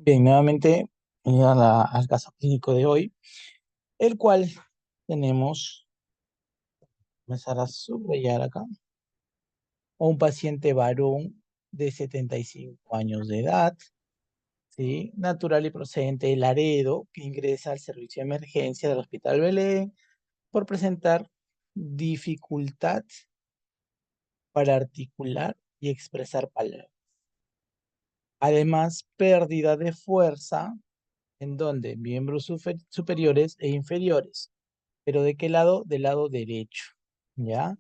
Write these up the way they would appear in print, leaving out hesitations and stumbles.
Bien, nuevamente al caso clínico de hoy, el cual tenemos, comenzar a subrayar acá, a un paciente varón de 75 años de edad, ¿sí? Natural y procedente de Laredo, que ingresa al servicio de emergencia del Hospital Belén por presentar dificultad para articular y expresar palabras. Además, pérdida de fuerza, ¿en donde miembros superiores e inferiores. ¿Pero de qué lado? Del lado derecho, ¿ya?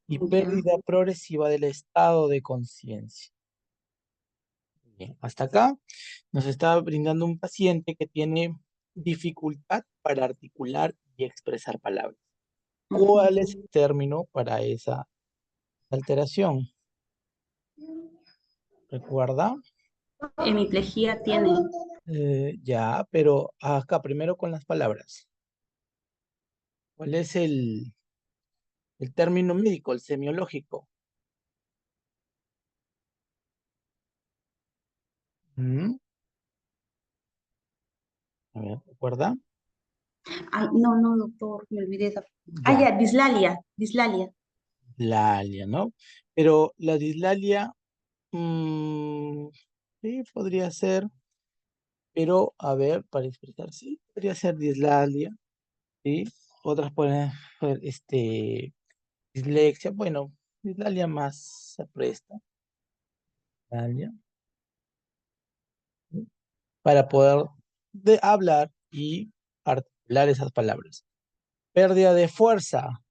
Y Ya. pérdida progresiva del estado de conciencia. Bien, hasta acá nos está brindando un paciente que tiene dificultad para articular y expresar palabras. ¿Cuál es Ujú. el término para esa alteración? ¿Recuerda? Hemiplegia tiene. Ya, pero acá primero con las palabras. ¿Cuál es el término médico, el semiológico? ¿Mm? A ver, ¿recuerda? Ay, no, no, doctor, me olvidé esa. Ah, Ya, ya, dislalia, dislalia. dislalia, ¿no? Pero la dislalia, mm, sí, podría ser, pero a ver, para expresar, sí, podría ser dislalia, ¿sí? Otras pueden ser, dislexia, bueno, dislalia más se presta, dislalia, ¿sí? Para poder hablar y articular esas palabras. Pérdida de fuerza,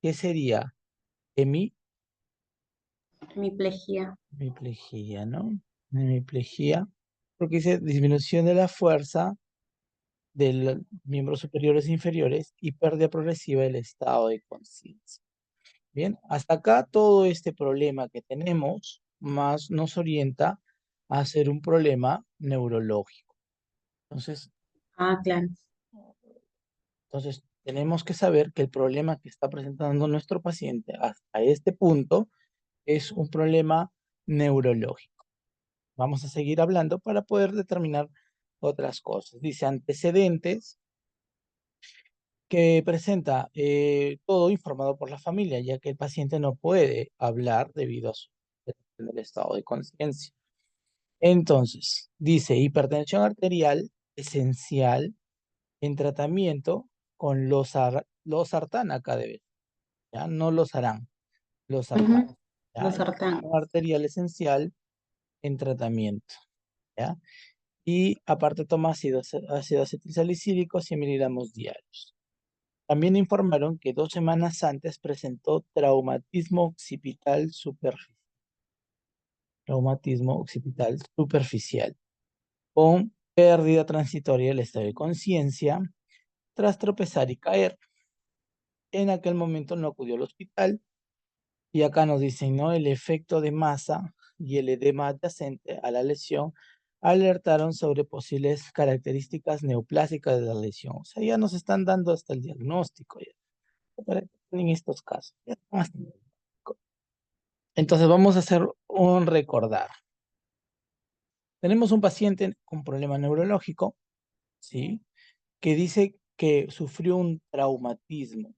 ¿qué sería? Hemi, Hemiplegia. hemiplegia, ¿no? Hemiplegia, porque dice disminución de la fuerza de los miembros superiores e inferiores y pérdida progresiva del estado de conciencia. Bien, hasta acá todo este problema que tenemos más nos orienta a ser un problema neurológico. Entonces, Ah, claro. entonces tenemos que saber que el problema que está presentando nuestro paciente hasta este punto es un problema neurológico. Vamos a seguir hablando para poder determinar otras cosas. Dice antecedentes que presenta todo informado por la familia, ya que el paciente no puede hablar debido a su del estado de conciencia. Entonces, dice hipertensión arterial esencial en tratamiento con los sartán acá debe, ¿ya? No los harán, los sartán, Ujú. ¿ya? Los sartán. Hipertensión arterial esencial en tratamiento, ¿ya? Y aparte toma ácido acetilsalicílico 100 miligramos diarios. También informaron que 2 semanas antes presentó traumatismo occipital superficial, con pérdida transitoria del estado de conciencia tras tropezar y caer. En aquel momento no acudió al hospital y acá nos dicen, ¿no? El efecto de masa y el edema adyacente a la lesión alertaron sobre posibles características neoplásicas de la lesión. O sea, ya nos están dando hasta el diagnóstico ya, para que en estos casos. Ya más. Entonces vamos a hacer un recordar. Tenemos un paciente con problema neurológico, ¿sí? Que dice que sufrió un traumatismo,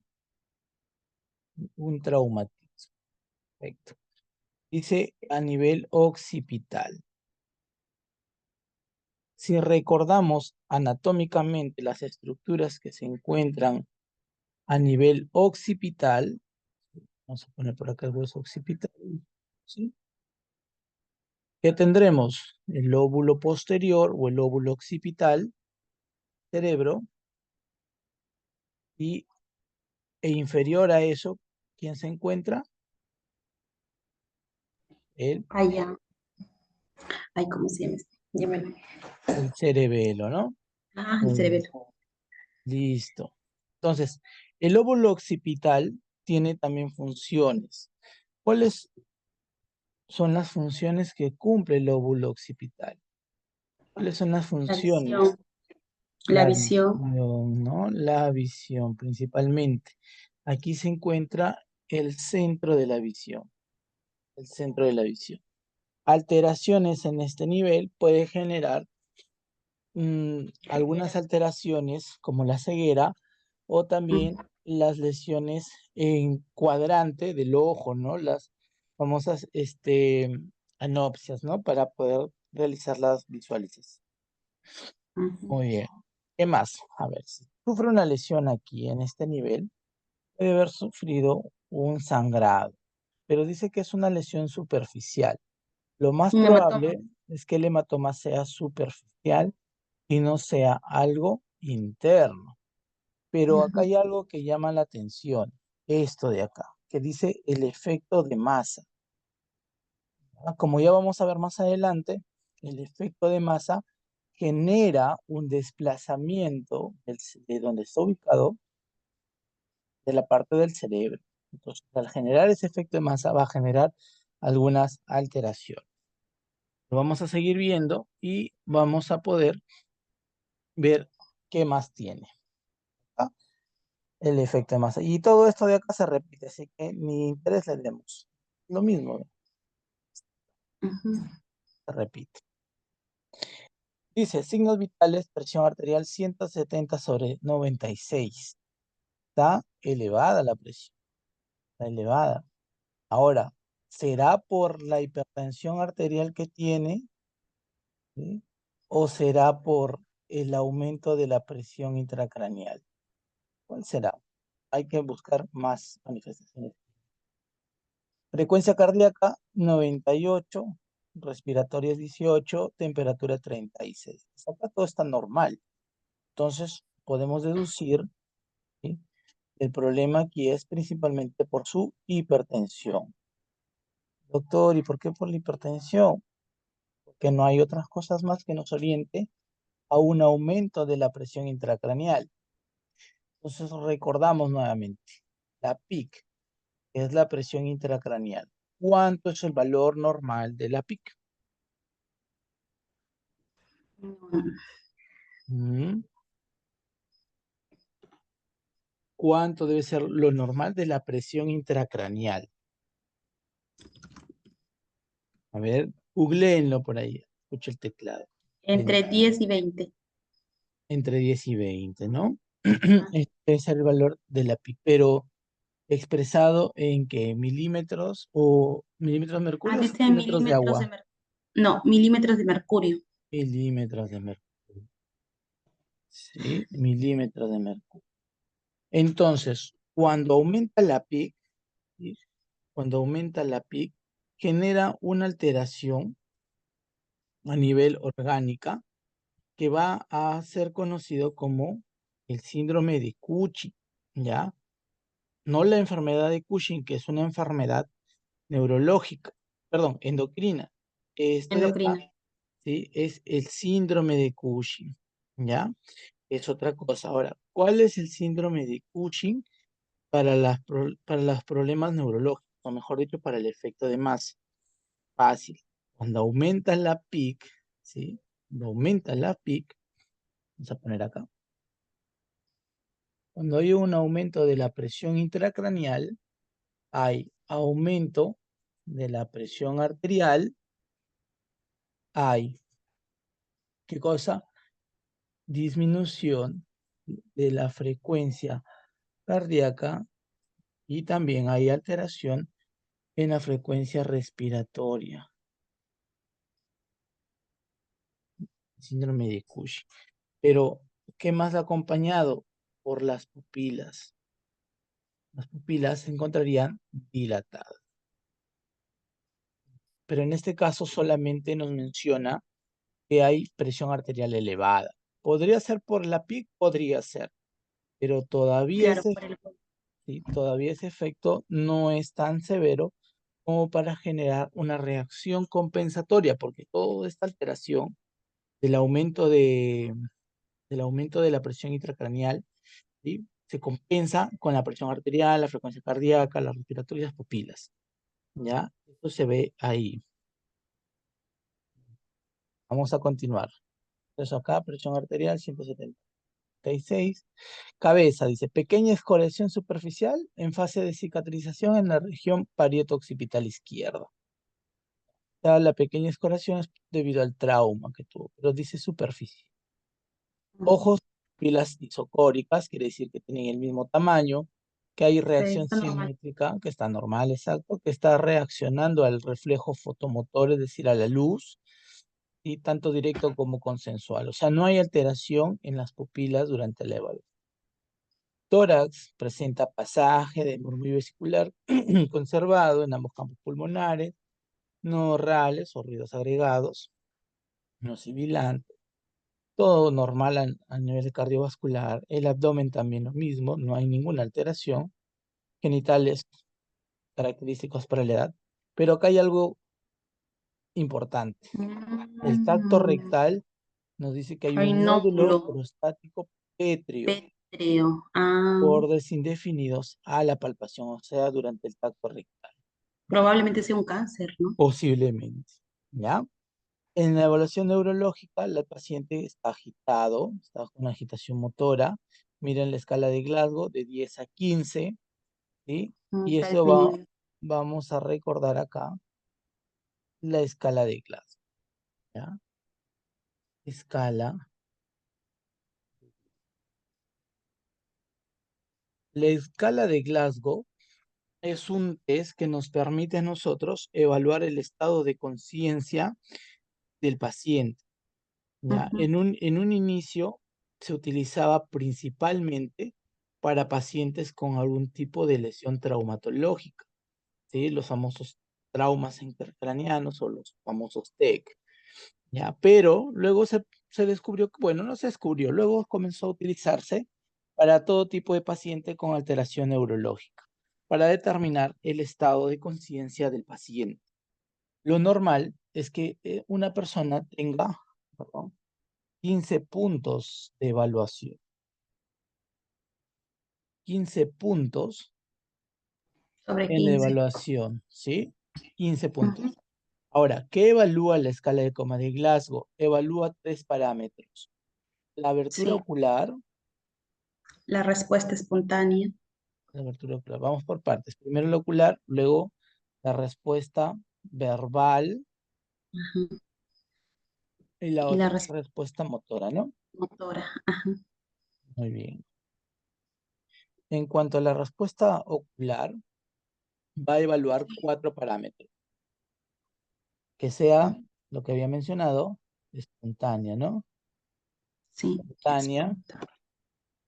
un traumatismo, perfecto. Dice a nivel occipital. Si recordamos anatómicamente las estructuras que se encuentran a nivel occipital, vamos a poner por acá el hueso occipital, ¿sí? ¿Qué tendremos? El lóbulo posterior o el lóbulo occipital, cerebro, y, e inferior a eso, ¿quién se encuentra? El, Ah, ya. Ay, ¿cómo se llama este? Llámalo. el cerebelo, ¿no? Ah, el Muy bien. cerebelo. Listo. Entonces, el lóbulo occipital tiene también funciones. ¿Cuáles son las funciones que cumple el lóbulo occipital? ¿Cuáles son las La visión. funciones? La La visión. visión, ¿no? La visión principalmente. Aquí se encuentra el centro de la visión, el centro de la visión. Alteraciones en este nivel puede generar algunas alteraciones como la ceguera o Mm, también las lesiones en cuadrante del ojo, ¿no? Las famosas anopsias, ¿no? Para poder realizar las visualizaciones. ujú, Muy bien. ¿Qué más? A ver, si sufre una lesión aquí en este nivel, puede haber sufrido un sangrado, pero dice que es una lesión superficial. Lo más un hematoma. probable es que el hematoma sea superficial y no sea algo interno. Pero acá Ujú, hay algo que llama la atención, esto de acá, que dice el efecto de masa. Como ya vamos a ver más adelante, el efecto de masa genera un desplazamiento de donde está ubicado de la parte del cerebro. Entonces, al generar ese efecto de masa va a generar algunas alteraciones. Lo vamos a seguir viendo y vamos a poder ver qué más tiene. ¿Ah? El efecto de masa. Y todo esto de acá se repite, así que ni interés le demos. Lo mismo, ujú, se repite. Dice, signos vitales, presión arterial 170/96. Está elevada la presión, está elevada. Ahora, ¿será por la hipertensión arterial que tiene? ¿Sí? ¿O será por el aumento de la presión intracraneal? ¿Cuál será? Hay que buscar más manifestaciones. Frecuencia cardíaca 98, respiratorias 18, temperatura 36. Acá todo está normal. Entonces, podemos deducir, ¿sí? El problema aquí es principalmente por su hipertensión. Doctor, ¿y por qué por la hipertensión? Porque no hay otras cosas más que nos oriente a un aumento de la presión intracraneal. Entonces, recordamos nuevamente, la PIC, que es la presión intracraneal. ¿Cuánto es el valor normal de la PIC? mm, Mm, ¿Cuánto debe ser lo normal de la presión intracraneal? A ver, googleenlo por ahí. Escucha el teclado. entre 10 y 20. Entre 10 y 20, ¿no? Ajá. Este es el valor de la PIC, pero expresado en qué, milímetros o milímetros de mercurio o Dice en centímetros de milímetros de agua. mercurio. No, milímetros de mercurio. Milímetros de mercurio. Sí, milímetros de mercurio. Entonces, cuando aumenta la PIC, ¿sí? Cuando aumenta la PIC, genera una alteración a nivel orgánica que va a ser conocido como el síndrome de Cushing, ¿ya? No la enfermedad de Cushing, que es una enfermedad neurológica, perdón, endocrina. Esto de acá, Endocrina. ¿sí? Es el síndrome de Cushing, ¿ya? Es otra cosa. Ahora, ¿cuál es el síndrome de Cushing para para los problemas neurológicos? O mejor dicho, para el efecto de masa. Fácil. Cuando aumenta la PIC, ¿sí? Cuando aumenta la PIC, vamos a poner acá. Cuando hay un aumento de la presión intracraneal, hay aumento de la presión arterial, hay, ¿qué cosa? Disminución de la frecuencia cardíaca y también hay alteración en la frecuencia respiratoria, síndrome de Cushing. Pero, ¿qué más acompañado? Por las pupilas. Las pupilas se encontrarían dilatadas. Pero en este caso solamente nos menciona que hay presión arterial elevada. ¿Podría ser por la PIC? Podría ser, pero Claro, por el... sí, todavía ese efecto no es tan severo como para generar una reacción compensatoria, porque toda esta alteración del del aumento de la presión intracraneal, ¿sí? Se compensa con la presión arterial, la frecuencia cardíaca, las respiratorias, las pupilas, ¿ya? Esto se ve ahí. Vamos a continuar. Entonces acá, presión arterial 176. Cabeza, dice, pequeña escoriación superficial en fase de cicatrización en la región parieto-occipital izquierda. La pequeña escoriación es debido al trauma que tuvo, pero dice superficie. Ojos, pupilas isocóricas, quiere decir que tienen el mismo tamaño, que hay Sí, reacción está normal. simétrica, que está normal, exacto, que está reaccionando al reflejo fotomotor, es decir, a la luz, y tanto directo como consensual. O sea, no hay alteración en las pupilas durante la evaluación. Tórax presenta pasaje de murmullo vesicular conservado en ambos campos pulmonares, no orales o ruidos agregados, no sibilantes. Todo normal a nivel de cardiovascular. El abdomen también lo mismo, no hay ninguna alteración. Genitales característicos para la edad. Pero acá hay algo importante. El tacto Mm, rectal nos dice que hay hay un nódulo nódulo prostático pétreo, pétreo. Ah, bordes indefinidos a la palpación, o sea, durante el tacto rectal. probablemente sea un cáncer, ¿no? Posiblemente. ¿Ya? En la evaluación neurológica, la paciente está agitado, está con una agitación motora. Miren la escala de Glasgow de 10 a 15, ¿sí? Y Está eso va, disminuido. vamos a recordar acá la escala de Glasgow, ¿ya? Escala. La escala de Glasgow es un test que nos permite a nosotros evaluar el estado de conciencia del paciente, ¿ya? Ujú. En un inicio se utilizaba principalmente para pacientes con algún tipo de lesión traumatológica, ¿sí? Los famosos traumas intercraneanos o los famosos TEC, ¿ya? Pero luego se descubrió que, bueno, no se descubrió, luego comenzó a utilizarse para todo tipo de paciente con alteración neurológica, para determinar el estado de conciencia del paciente. Lo normal es que una persona tenga, perdón, 15 puntos de evaluación. 15 puntos Sobre en la 15. evaluación, ¿sí? 15 Ujú. puntos. Ahora, ¿qué evalúa la escala de coma de Glasgow? Evalúa tres parámetros. La abertura Sí, ocular, la respuesta espontánea. la abertura ocular. Vamos por partes. Primero la ocular, luego la respuesta verbal Ajá. y la Y la otra respuesta motora, ¿no? motora. Ajá. Muy bien. En cuanto a la respuesta ocular, va a evaluar cuatro parámetros. Que sea Mm, lo que había mencionado, espontánea, ¿no? sí, Espontánea, espontánea.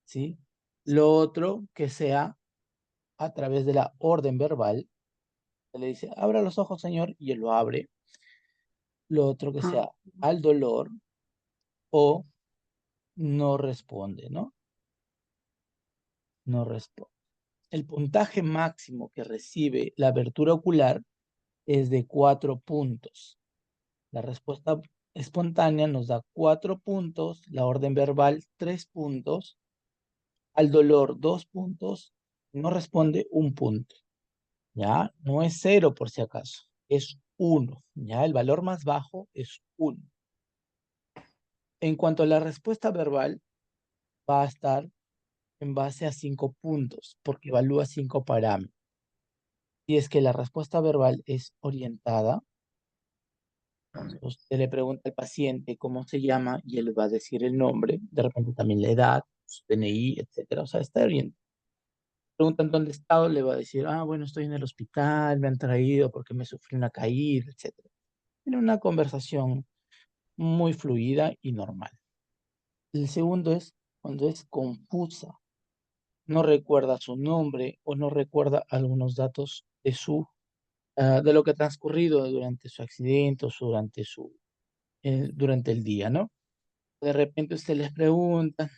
¿sí? Lo otro, que sea a través de la orden verbal. Se le dice, abra los ojos, señor, y él lo abre. Lo otro, que Ah, sea al dolor o no responde, ¿no? No responde. El puntaje máximo que recibe la abertura ocular es de 4 puntos. La respuesta espontánea nos da 4 puntos, la orden verbal 3 puntos, al dolor 2 puntos, no responde 1 punto. ¿Ya? No es 0 por si acaso, es 1. ¿Ya? El valor más bajo es 1. En cuanto a la respuesta verbal, va a estar en base a 5 puntos, porque evalúa 5 parámetros. Si es que la respuesta verbal es orientada, usted le pregunta al paciente cómo se llama y él va a decir el nombre, de repente también la edad, su DNI, etcétera. O sea, está orientado. Preguntan dónde está, le va a decir, ah, bueno, estoy en el hospital, me han traído porque me sufrí una caída, etcétera. Tiene una conversación muy fluida y normal. El segundo es cuando es confusa, no recuerda su nombre o no recuerda algunos datos de de lo que ha transcurrido durante su accidente o durante el día, ¿no? De repente usted les pregunta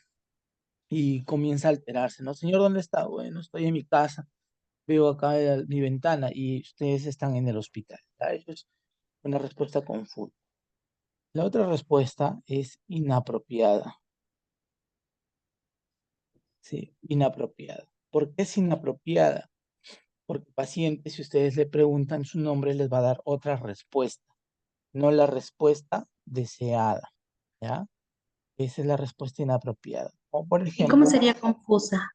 y comienza a alterarse, ¿no? Señor, ¿dónde está? Bueno, estoy en mi casa, veo acá mi ventana y ustedes están en el hospital. ¿Ya? Eso es una respuesta confusa. La otra respuesta es inapropiada. Sí, inapropiada. ¿Por qué es inapropiada? Porque el paciente, si ustedes le preguntan su nombre, les va a dar otra respuesta, no la respuesta deseada, ¿ya? Esa es la respuesta inapropiada. O por ¿Y cómo ejemplo, sería confusa?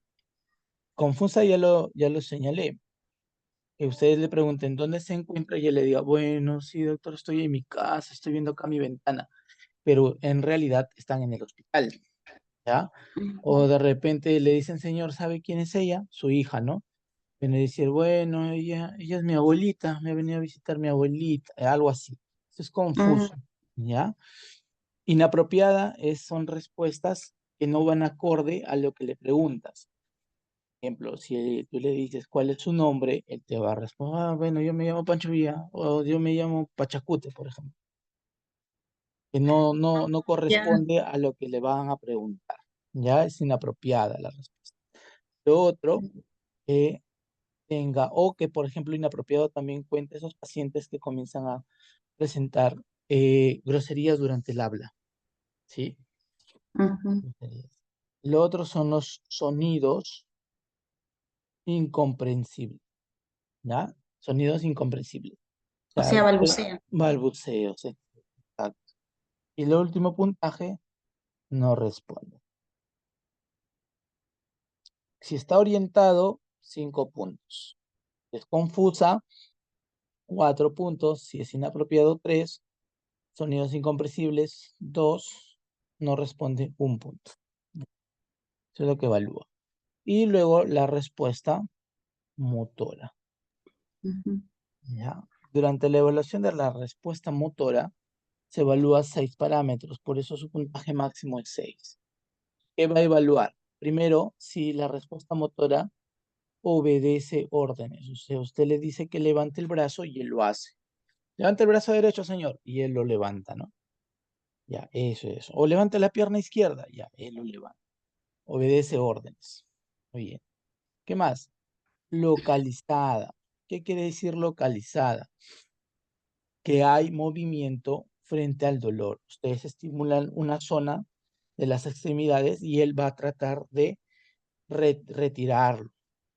confusa ya lo señalé. Que ustedes le pregunten dónde se encuentra y él le diga, bueno, sí, doctor, estoy en mi casa, estoy viendo acá mi ventana, pero en realidad están en el hospital. ¿ya? ujú, O de repente le dicen, señor, ¿sabe quién es ella? Su hija, ¿no? Viene a decir, bueno, ella es mi abuelita, me ha venido a visitar mi abuelita, algo así. Eso es ujú, confuso, ¿ya? Inapropiada son respuestas que no van acorde a lo que le preguntas. Por ejemplo, si tú le dices cuál es su nombre, él te va a responder, ah, bueno, yo me llamo Pancho Villa, o yo me llamo Pachacute, por ejemplo, que no ya, corresponde a lo que le van a preguntar. Ya es inapropiada la respuesta. Lo otro, que tenga, o que, por ejemplo, inapropiado también cuente esos pacientes que comienzan a presentar groserías durante el habla, ¿sí? ujú. Groserías. Lo otro son los sonidos incomprensibles, ¿ya? Sonidos incomprensibles. O O sea, sea, balbucea. balbuceos, exacto. Y el último puntaje, no responde. Si está orientado, 5 puntos. Si es confusa, 4 puntos. Si es inapropiado, 3. Sonidos incomprensibles, 2. No responde, 1 punto. Eso es lo que evalúa. Y luego la respuesta motora. Ujú. ¿Ya? Durante la evaluación de la respuesta motora, se evalúa 6 parámetros, por eso su puntaje máximo es 6. ¿Qué va a evaluar? Primero, si la respuesta motora obedece órdenes. O sea, usted le dice que levante el brazo y él lo hace. Levante el brazo derecho, señor, y él lo levanta, ¿no? Ya, eso es. O levante la pierna izquierda, ya, él lo levanta. Obedece órdenes. Muy bien. ¿Qué más? Localizada. ¿Qué quiere decir localizada? Que hay movimiento frente al dolor. Ustedes estimulan una zona de las extremidades y él va a tratar de retirarlo,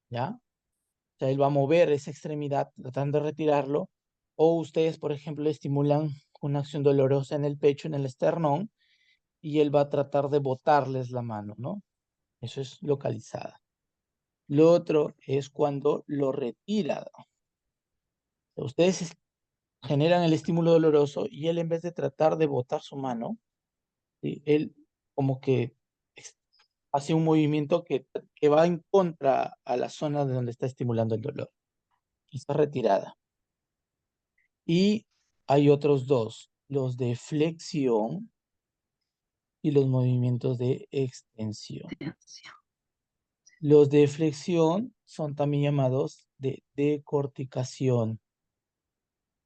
¿ya? O sea, él va a mover esa extremidad tratando de retirarlo. O ustedes, por ejemplo, estimulan una acción dolorosa en el pecho, en el esternón, y él va a tratar de botarles la mano, ¿no? Eso es localizada. Lo otro es cuando lo retira. Ustedes generan el estímulo doloroso y él en vez de tratar de botar su mano, ¿sí? Él como que es- hace un movimiento que va en contra a la zona de donde está estimulando el dolor. Está retirada. Y hay otros dos, los de flexión y los movimientos de extensión. Los de flexión son también llamados de decorticación,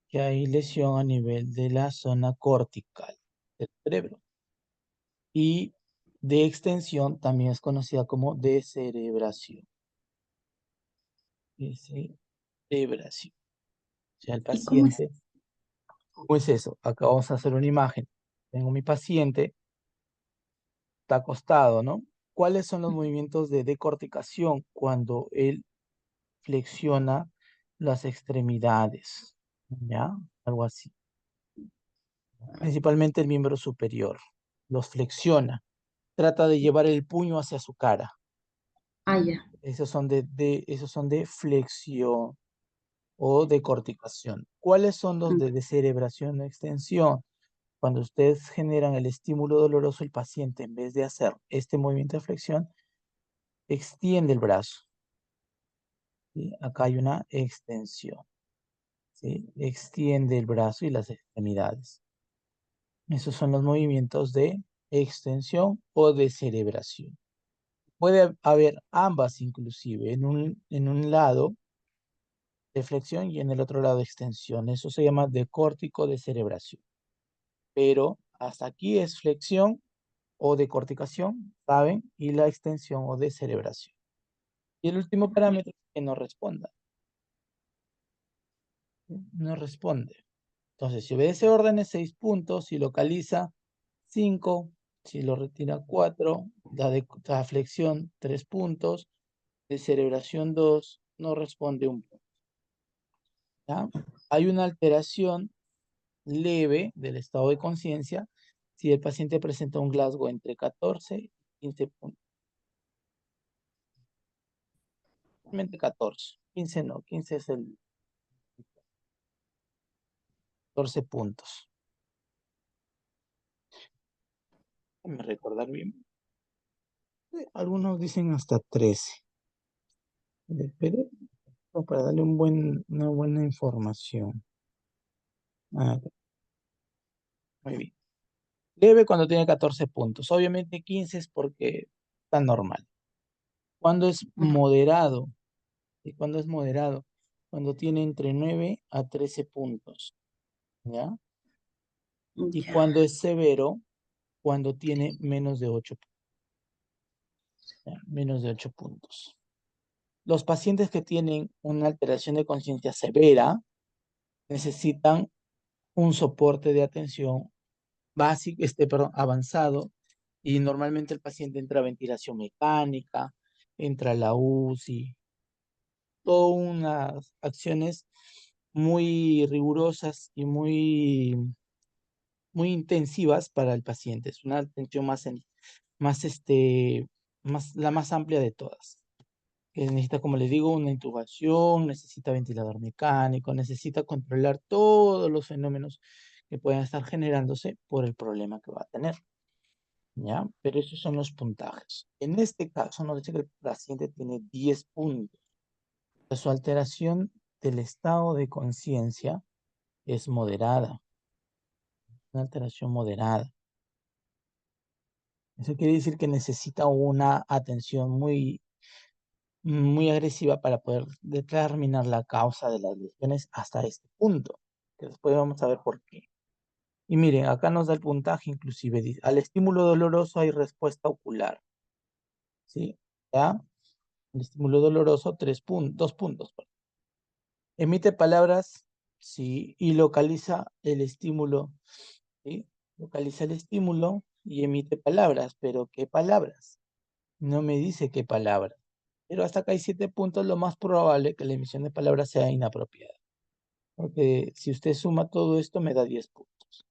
que hay lesión a nivel de la zona cortical del cerebro. Y de extensión también es conocida como descerebración. Descerebración. O sea, el ¿Y cómo es? paciente, ¿cómo es eso? Acá vamos a hacer una imagen. Tengo mi paciente, está acostado, ¿no? ¿Cuáles son los movimientos de decorticación cuando él flexiona las extremidades? ¿Ya? Algo así. Principalmente el miembro superior. Los flexiona. Trata de llevar el puño hacia su cara. Ah, ya. Esos son de flexión o decorticación. ¿Cuáles son los Mm. de descerebración o extensión? Cuando ustedes generan el estímulo doloroso, el paciente, en vez de hacer este movimiento de flexión, extiende el brazo. ¿Sí? Acá hay una extensión. ¿Sí? Extiende el brazo y las extremidades. Esos son los movimientos de extensión o descerebración. Puede haber ambas inclusive, en un lado de flexión y en el otro lado de extensión. Eso se llama decórtico descerebración. Pero hasta aquí es flexión o decorticación, ¿saben? Y la extensión o descerebración. Y el último parámetro es que no responda. No responde. Entonces, si obedece órdenes, 6 puntos. Si localiza, 5. Si lo retira, 4. Da flexión, 3 puntos. Descerebración, 2. No responde, 1 punto. ¿Ya? Hay una alteración leve del estado de conciencia si el paciente presenta un Glasgow entre 14 y 15 puntos. Realmente 14. 15 no, 15 es el 14 puntos. Déjame recordar bien. Algunos dicen hasta 13. Pero para darle una buena información. Ah, muy bien. Leve cuando tiene 14 puntos. Obviamente 15 es porque está normal. Cuando es Ah, moderado, ¿y cuando es moderado? Cuando tiene entre 9 a 13 puntos, ¿ya? Y ya, cuando es severo, cuando tiene menos de 8, ¿ya? Menos de 8 puntos. Los pacientes que tienen una alteración de conciencia severa necesitan un soporte de atención básico, perdón, avanzado, y normalmente el paciente entra a ventilación mecánica, entra a la UCI, todas unas acciones muy rigurosas y muy intensivas para el paciente. Es una atención más, la más amplia de todas. Que necesita, como les digo, una intubación, necesita ventilador mecánico, necesita controlar todos los fenómenos que puedan estar generándose por el problema que va a tener. ¿Ya? Pero esos son los puntajes. En este caso nos dice que el paciente tiene 10 puntos. Su alteración del estado de conciencia es moderada, una alteración moderada. Eso quiere decir que necesita una atención muy agresiva para poder determinar la causa de las lesiones hasta este punto, que después vamos a ver por qué. Y miren, acá nos da el puntaje inclusive, dice, al estímulo doloroso hay respuesta ocular, ¿sí? ¿Ya? El estímulo doloroso, 2 puntos. Emite palabras, sí, y localiza el estímulo, ¿sí? Localiza el estímulo y emite palabras, pero ¿qué palabras? No me dice qué palabras. Pero hasta acá hay 7 puntos, lo más probable que la emisión de palabras sea inapropiada. Porque si usted suma todo esto, me da 10 puntos.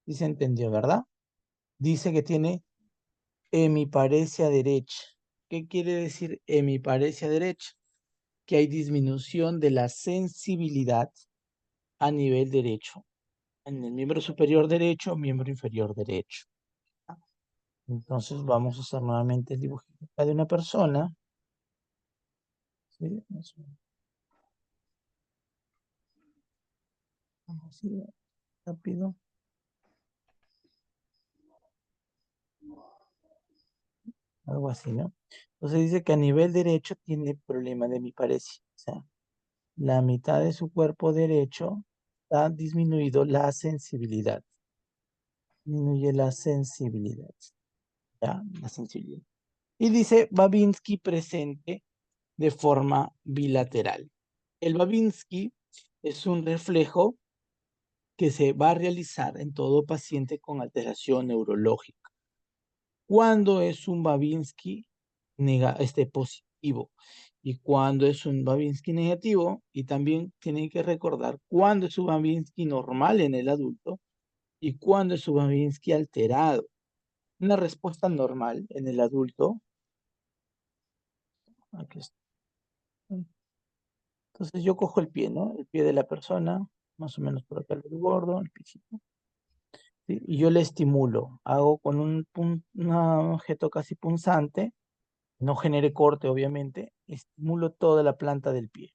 ¿Sí se entendió, verdad? Dice que tiene hemiparesia derecha. ¿Qué quiere decir hemiparesia derecha? Que hay disminución de la sensibilidad a nivel derecho, en el miembro superior derecho, miembro inferior derecho. Entonces vamos a hacer nuevamente el dibujito acá de una persona. ¿Sí? Vamos así, rápido. Algo así, ¿no? Entonces dice que a nivel derecho tiene problema de hemiparesia. O sea, la mitad de su cuerpo derecho ha disminuido la sensibilidad. Disminuye la sensibilidad. ¿Ya? La sensibilidad. Y dice Babinski presente de forma bilateral. El Babinski es un reflejo que se va a realizar en todo paciente con alteración neurológica. ¿Cuándo es un Babinski positivo? Y cuándo es un Babinski negativo, y también tienen que recordar cuándo es un Babinski normal en el adulto y cuándo es un Babinski alterado. Una respuesta normal en el adulto, aquí está. Entonces yo cojo el pie, ¿no? El pie de la persona, más o menos por acá el gordo, el piecito, ¿sí? Y yo le estimulo, hago con un objeto casi punzante, no genere corte obviamente, estimulo toda la planta del pie.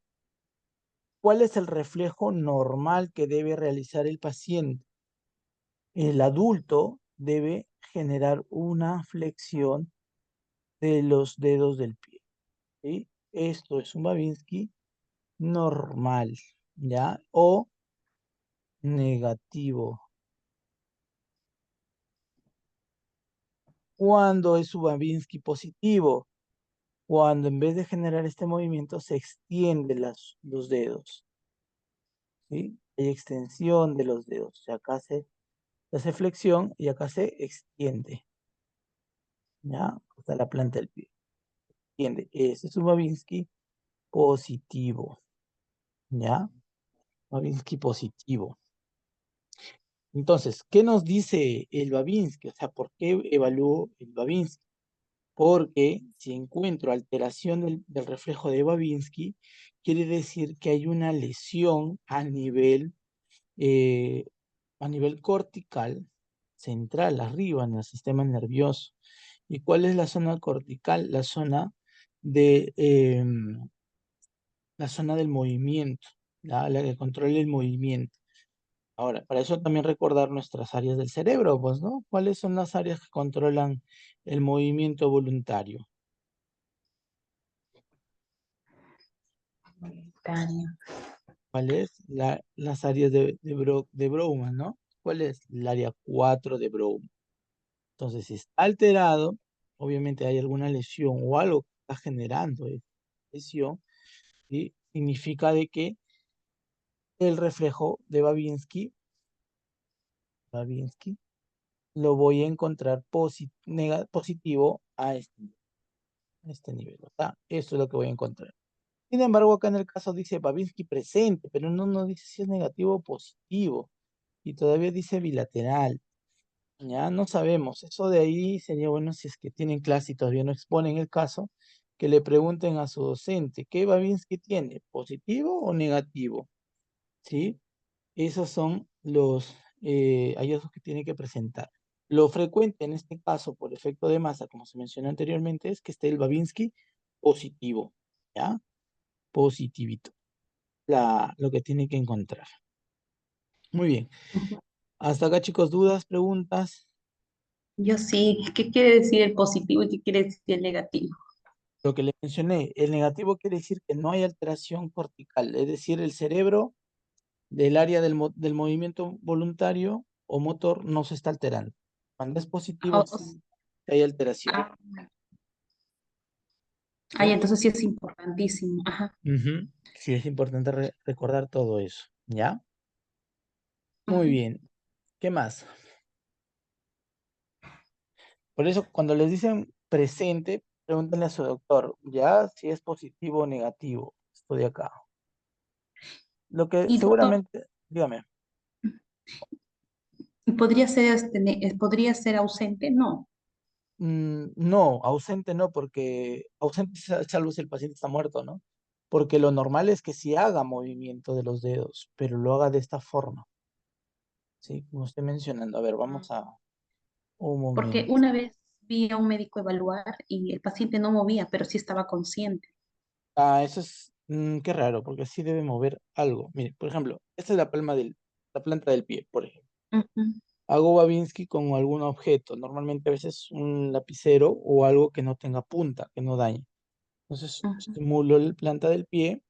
¿Cuál es el reflejo normal que debe realizar el paciente? El adulto debe generar una flexión de los dedos del pie, ¿sí? Esto es un Babinski normal, ¿ya? O negativo. ¿Cuándo es su Babinski positivo? Cuando en vez de generar este movimiento se extiende los dedos, ¿sí? Hay extensión de los dedos. O sea, acá se hace flexión y acá se extiende, ¿ya? Hasta la planta del pie. Extiende. Ese es un Babinski positivo, ¿ya? Babinski positivo. Entonces, ¿qué nos dice el Babinski? O sea, ¿por qué evalúo el Babinski? Porque si encuentro alteración del reflejo de Babinski, quiere decir que hay una lesión eh, a nivel cortical, central, arriba, en el sistema nervioso. ¿Y cuál es la zona cortical? De, em, la zona del movimiento, la que controla el movimiento. Ahora, para eso también recordar nuestras áreas del cerebro, pues, ¿no? ¿Cuáles son las áreas que controlan el movimiento voluntario? Voluntario. ¿Cuál es? Las áreas de Brouwer, ¿no? ¿Cuál es? El área 4 de Brouwer. Entonces, si está alterado, obviamente hay alguna lesión o algo que está generando esa lesión, ¿sí? Significa de que el reflejo de Babinski lo voy a encontrar positivo a este nivel, ¿verdad? Esto es lo que voy a encontrar. Sin embargo, acá en el caso dice Babinski presente, pero no dice si es negativo o positivo. Y todavía dice bilateral. Ya no sabemos. Eso de ahí sería bueno si es que tienen clase y todavía no exponen el caso, que le pregunten a su docente, ¿qué Babinski tiene? ¿Positivo o negativo? ¿Sí? Esos son los hallazgos que tiene que presentar. Lo frecuente en este caso, por efecto de masa, como se mencionó anteriormente, es que esté el Babinski positivo, ¿ya? Positivito, lo que tiene que encontrar. Muy bien. Ujú. Hasta acá, chicos, dudas, preguntas. Yo sí, ¿qué quiere decir el positivo y qué quiere decir el negativo? Lo que le mencioné, el negativo quiere decir que no hay alteración cortical, es decir, el cerebro del área del movimiento voluntario o motor no se está alterando. Cuando es O- positivo, o- sí hay alteración. ah, ay, ¿Sí? entonces sí es importantísimo. Ajá. Ujú. Sí, es importante recordar todo eso. ¿Ya? Muy Ujú. bien. ¿Qué más? Por eso, cuando les dicen presente, pregúntenle a su doctor, ¿ya? Si es positivo o negativo. Esto de acá. Lo que Y doctor, seguramente, dígame. ¿podría ser, podría ser ausente? No. No, ausente no, porque ausente salvo si el paciente está muerto, ¿no? Porque lo normal es que sí haga movimiento de los dedos, pero lo haga de esta forma, ¿sí? Como estoy mencionando. A ver, Ah, vamos a un porque momento. una vez vi a un médico evaluar y el paciente no movía, pero sí estaba consciente. Ah, eso es, qué raro, porque sí debe mover algo. Mire, por ejemplo, esta es la planta del pie, por ejemplo. Ujú, Hago Babinski con algún objeto, normalmente a veces un lapicero o algo que no tenga punta, que no dañe. Entonces, ujú, estimulo la planta del pie.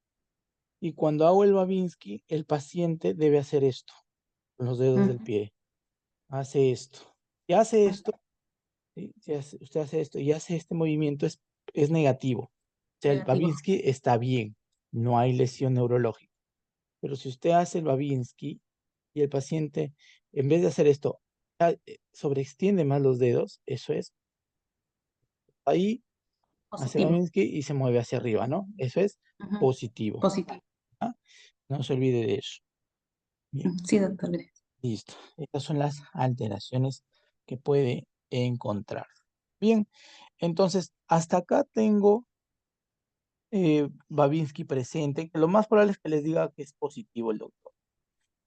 Y cuando hago el Babinski, el paciente debe hacer esto, con los dedos del ujú, pie. Hace esto. Y hace ujú. esto, ¿sí? Si usted hace esto y hace este movimiento, es negativo. O sea, el Negativo. Babinski está bien, no hay lesión neurológica. Pero si usted hace el Babinski y el paciente, en vez de hacer esto, sobreextiende más los dedos, eso es, ahí hace Positivo. Babinski y se mueve hacia arriba, ¿no? Eso es Ujú. positivo. Positivo. ¿Ah? No se olvide de eso. Bien. Sí, doctor. Gracias. Listo. Estas son las alteraciones que puede encontrar. Bien, entonces hasta acá tengo Babinski presente, que lo más probable es que les diga que es positivo el doctor.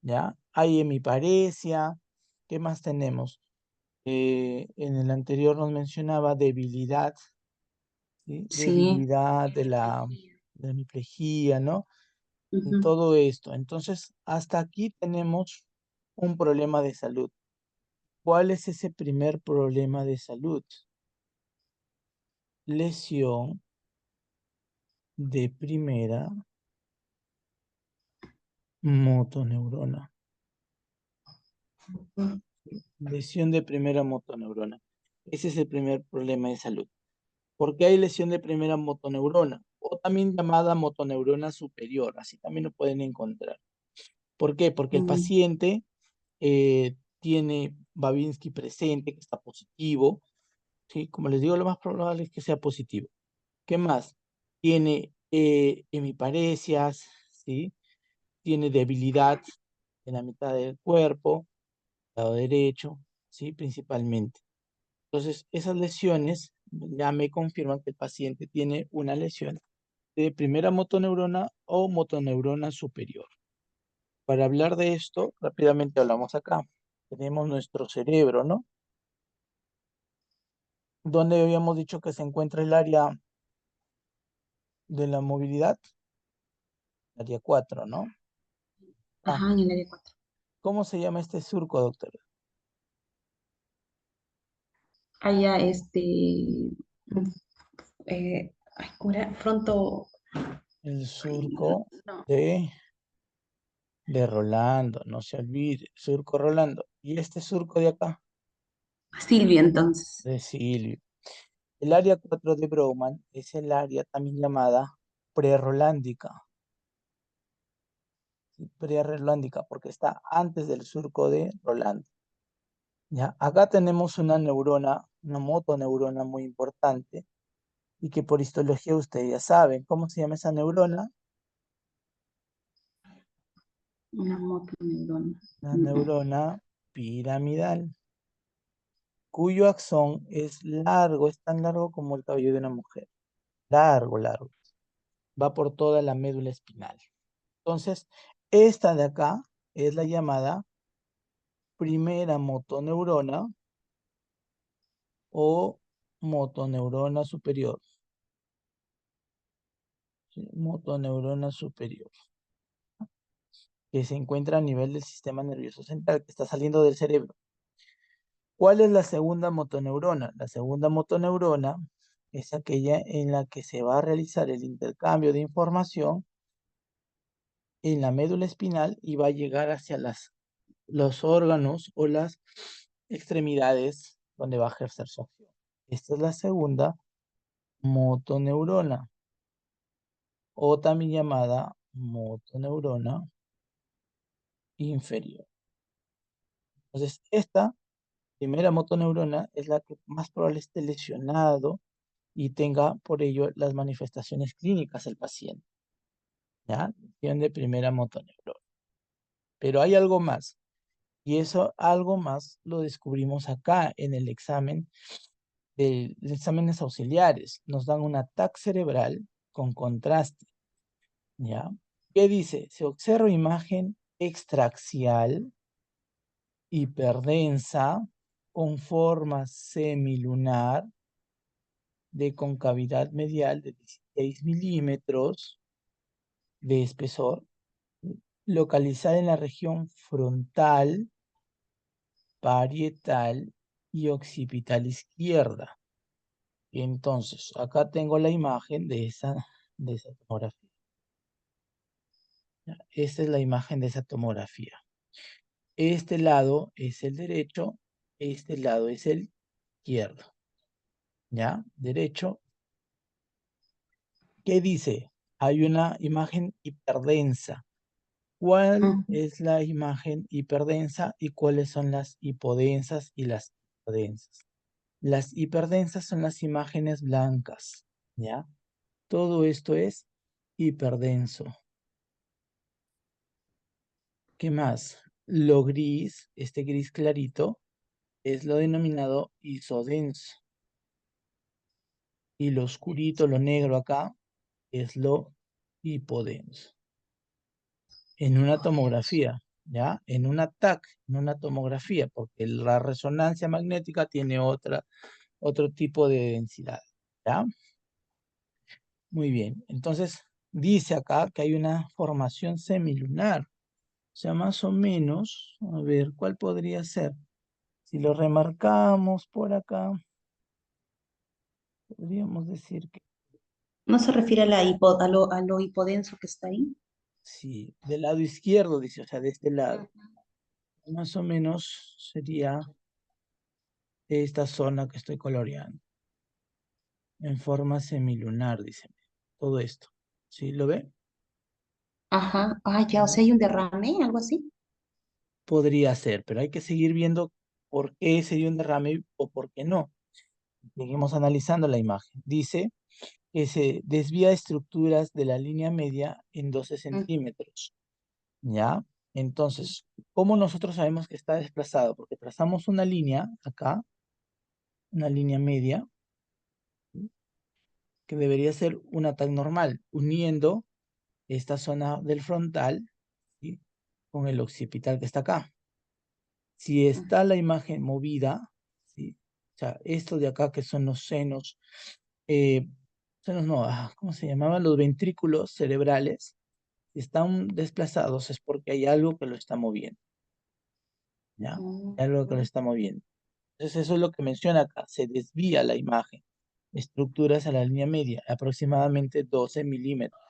¿Ya? Hay hemiparesia. ¿Qué más tenemos? En el anterior nos mencionaba debilidad, ¿sí? Sí. Debilidad de la hemiplegia, ¿no? Y Ujú. todo esto. Entonces, hasta aquí tenemos un problema de salud. ¿Cuál es ese primer problema de salud? Lesión de primera motoneurona. Lesión de primera motoneurona. Ese es el primer problema de salud. ¿Por qué hay lesión de primera motoneurona? O también llamada motoneurona superior. Así también lo pueden encontrar. ¿Por qué? Porque el Mm, paciente tiene Babinski presente, que está positivo. ¿Sí? Como les digo, lo más probable es que sea positivo. ¿Qué más? Tiene hemiparesias, ¿sí? Tiene debilidad en la mitad del cuerpo, lado derecho, ¿sí? Principalmente. Entonces, esas lesiones ya me confirman que el paciente tiene una lesión de primera motoneurona o motoneurona superior. Para hablar de esto, rápidamente hablamos acá. tenemos nuestro cerebro, ¿no? ¿Dónde habíamos dicho que se encuentra el área de la movilidad? Área 4, ¿no? Ah, Ajá, en el área 4. ¿cómo se llama este surco, doctor? Allá, mm, ¿cómo era? Fronto, El ay, surco no, de, de Rolando, no se olvide, surco Rolando. ¿Y este surco de acá? Silvia, entonces. De Silvio. El área 4 de Brougham es el área también llamada prerolándica. ¿Sí? Prerolándica, porque está antes del surco de Rolando. ¿Ya? Acá tenemos una neurona, una motoneurona muy importante y que por histología ustedes ya saben. ¿Cómo se llama esa neurona? Una motoneurona. La No. neurona piramidal, cuyo axón es largo, es tan largo como el cabello de una mujer. Largo, largo. Va por toda la médula espinal. Entonces, esta de acá es la llamada primera motoneurona o motoneurona superior. ¿Sí? Motoneurona superior, que se encuentra a nivel del sistema nervioso central, que está saliendo del cerebro. ¿Cuál es la segunda motoneurona? La segunda motoneurona es aquella en la que se va a realizar el intercambio de información en la médula espinal y va a llegar hacia los órganos o las extremidades donde va a ejercer su acción. Esta es la segunda motoneurona o también llamada motoneurona inferior. Entonces, esta primera motoneurona es la que más probable esté lesionado y tenga por ello las manifestaciones clínicas del paciente. ¿Ya? Lesión de primera motoneurona. Pero hay algo más, y eso algo más lo descubrimos acá en el examen de exámenes auxiliares. Nos dan un ataque cerebral con contraste. ¿Ya? ¿Qué dice? Se observa imagen extraxial hiperdensa con forma semilunar de concavidad medial de 16 milímetros de espesor, localizada en la región frontal, parietal y occipital izquierda. Entonces, acá tengo la imagen de esa tomografía. ¿Ya? Esta es la imagen de esa tomografía. Este lado es el derecho, este lado es el izquierdo. ¿Ya? Derecho. ¿Qué dice? Hay una imagen hiperdensa. ¿Cuál Ujú. es la imagen hiperdensa y cuáles son las hipodensas y las hipodensas? Las hiperdensas son las imágenes blancas, ¿ya? Todo esto es hiperdenso. ¿Qué más? Lo gris, este gris clarito, es lo denominado isodenso. Y lo oscurito, lo negro acá, es lo hipodenso. En una tomografía, ¿ya? En un TAC, en una tomografía, porque la resonancia magnética tiene otro tipo de densidad, ¿ya? Muy bien, entonces dice acá que hay una formación semilunar, o sea, más o menos, a ver, ¿cuál podría ser? Si lo remarcamos por acá, podríamos decir que ¿No se refiere a, a lo hipodenso que está ahí? sí, del lado izquierdo, dice, o sea, de este lado, Ujú. más o menos sería esta zona que estoy coloreando, en forma semilunar, dice, todo esto, ¿sí lo ve? Ajá, ah, ya, o ¿Ya? sea, hay un derrame, algo así. Podría ser, pero hay que seguir viendo por qué se dio un derrame o por qué no. Seguimos analizando la imagen. Dice que se desvía estructuras de la línea media en 12 Ujú. centímetros. ¿Ya? Entonces, ¿cómo nosotros sabemos que está desplazado? Porque trazamos una línea acá, una línea media, ¿sí? Que debería ser un ataque normal, uniendo esta zona del frontal, ¿sí? Con el occipital que está acá. Si ujú, está la imagen movida, ¿sí? O sea, esto de acá que son los senos, eh, senos no, ¿cómo se llamaban? Los ventrículos cerebrales, si están desplazados es porque hay algo que lo está moviendo, ¿ya? Hay algo que lo ujú, está moviendo. Entonces eso es lo que menciona acá, se desvía la imagen. Estructuras a la línea media, aproximadamente 12 milímetros,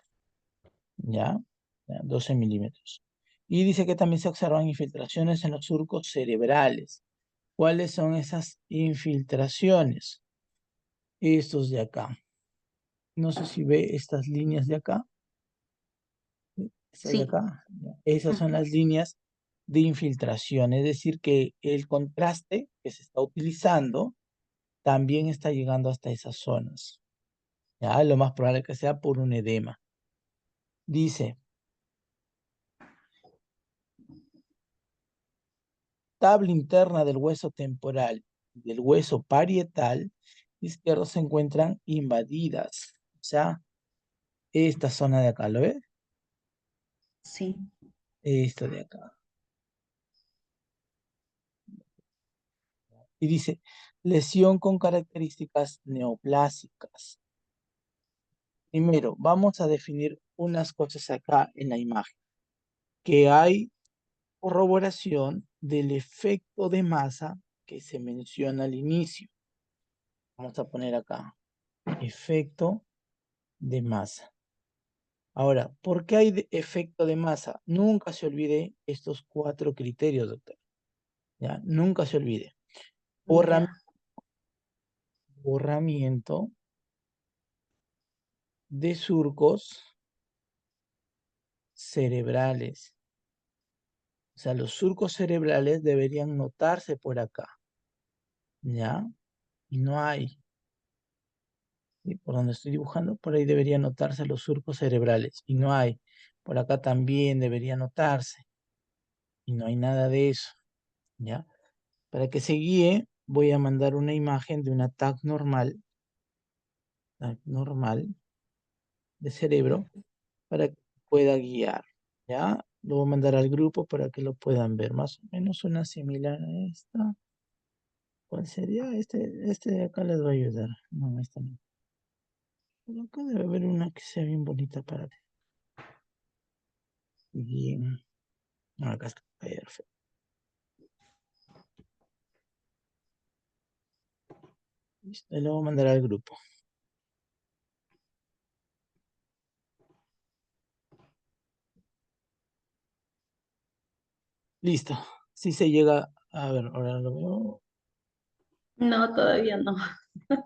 ¿ya? Ya, 12 milímetros. Y dice que también se observan infiltraciones en los surcos cerebrales. ¿Cuáles son esas infiltraciones? Estos de acá. No sé si ve estas líneas de acá. ¿Sí? Estas de sí, acá. Ya. Esas son ujú, las líneas de infiltración. Es decir, que el contraste que se está utilizando también está llegando hasta esas zonas. Ya, lo más probable que sea por un edema. Dice, tabla interna del hueso temporal y del hueso parietal izquierdo se encuentran invadidas. O sea, esta zona de acá, ¿lo ves? sí, Esto de acá. Y dice, lesión con características neoplásicas. Primero, vamos a definir unas cosas acá en la imagen, que hay corroboración del efecto de masa que se menciona al inicio. Vamos a poner acá, efecto de masa. Ahora, ¿por qué hay efecto de masa? Nunca se olvide estos cuatro criterios, doctor. ¿Ya? Nunca se olvide. Borram- ya, Borramiento de surcos cerebrales. O sea, los surcos cerebrales deberían notarse por acá, ¿ya? Y no hay. ¿Sí? Por donde estoy dibujando, por ahí deberían notarse los surcos cerebrales. Y no hay. Por acá también debería notarse. Y no hay nada de eso, ¿ya? Para que se guíe, voy a mandar una imagen de una TAC normal de cerebro para que pueda guiar, ¿ya? Lo voy a mandar al grupo para que lo puedan ver. Más o menos una similar a esta. ¿Cuál sería? Este de acá les va a ayudar. No, esta no. Pero acá debe haber una que sea bien bonita para que bien. Acá está. Perfecto. Listo. Y lo voy a mandar al grupo. Listo. Si se llega a ver, ahora lo veo. no, todavía no.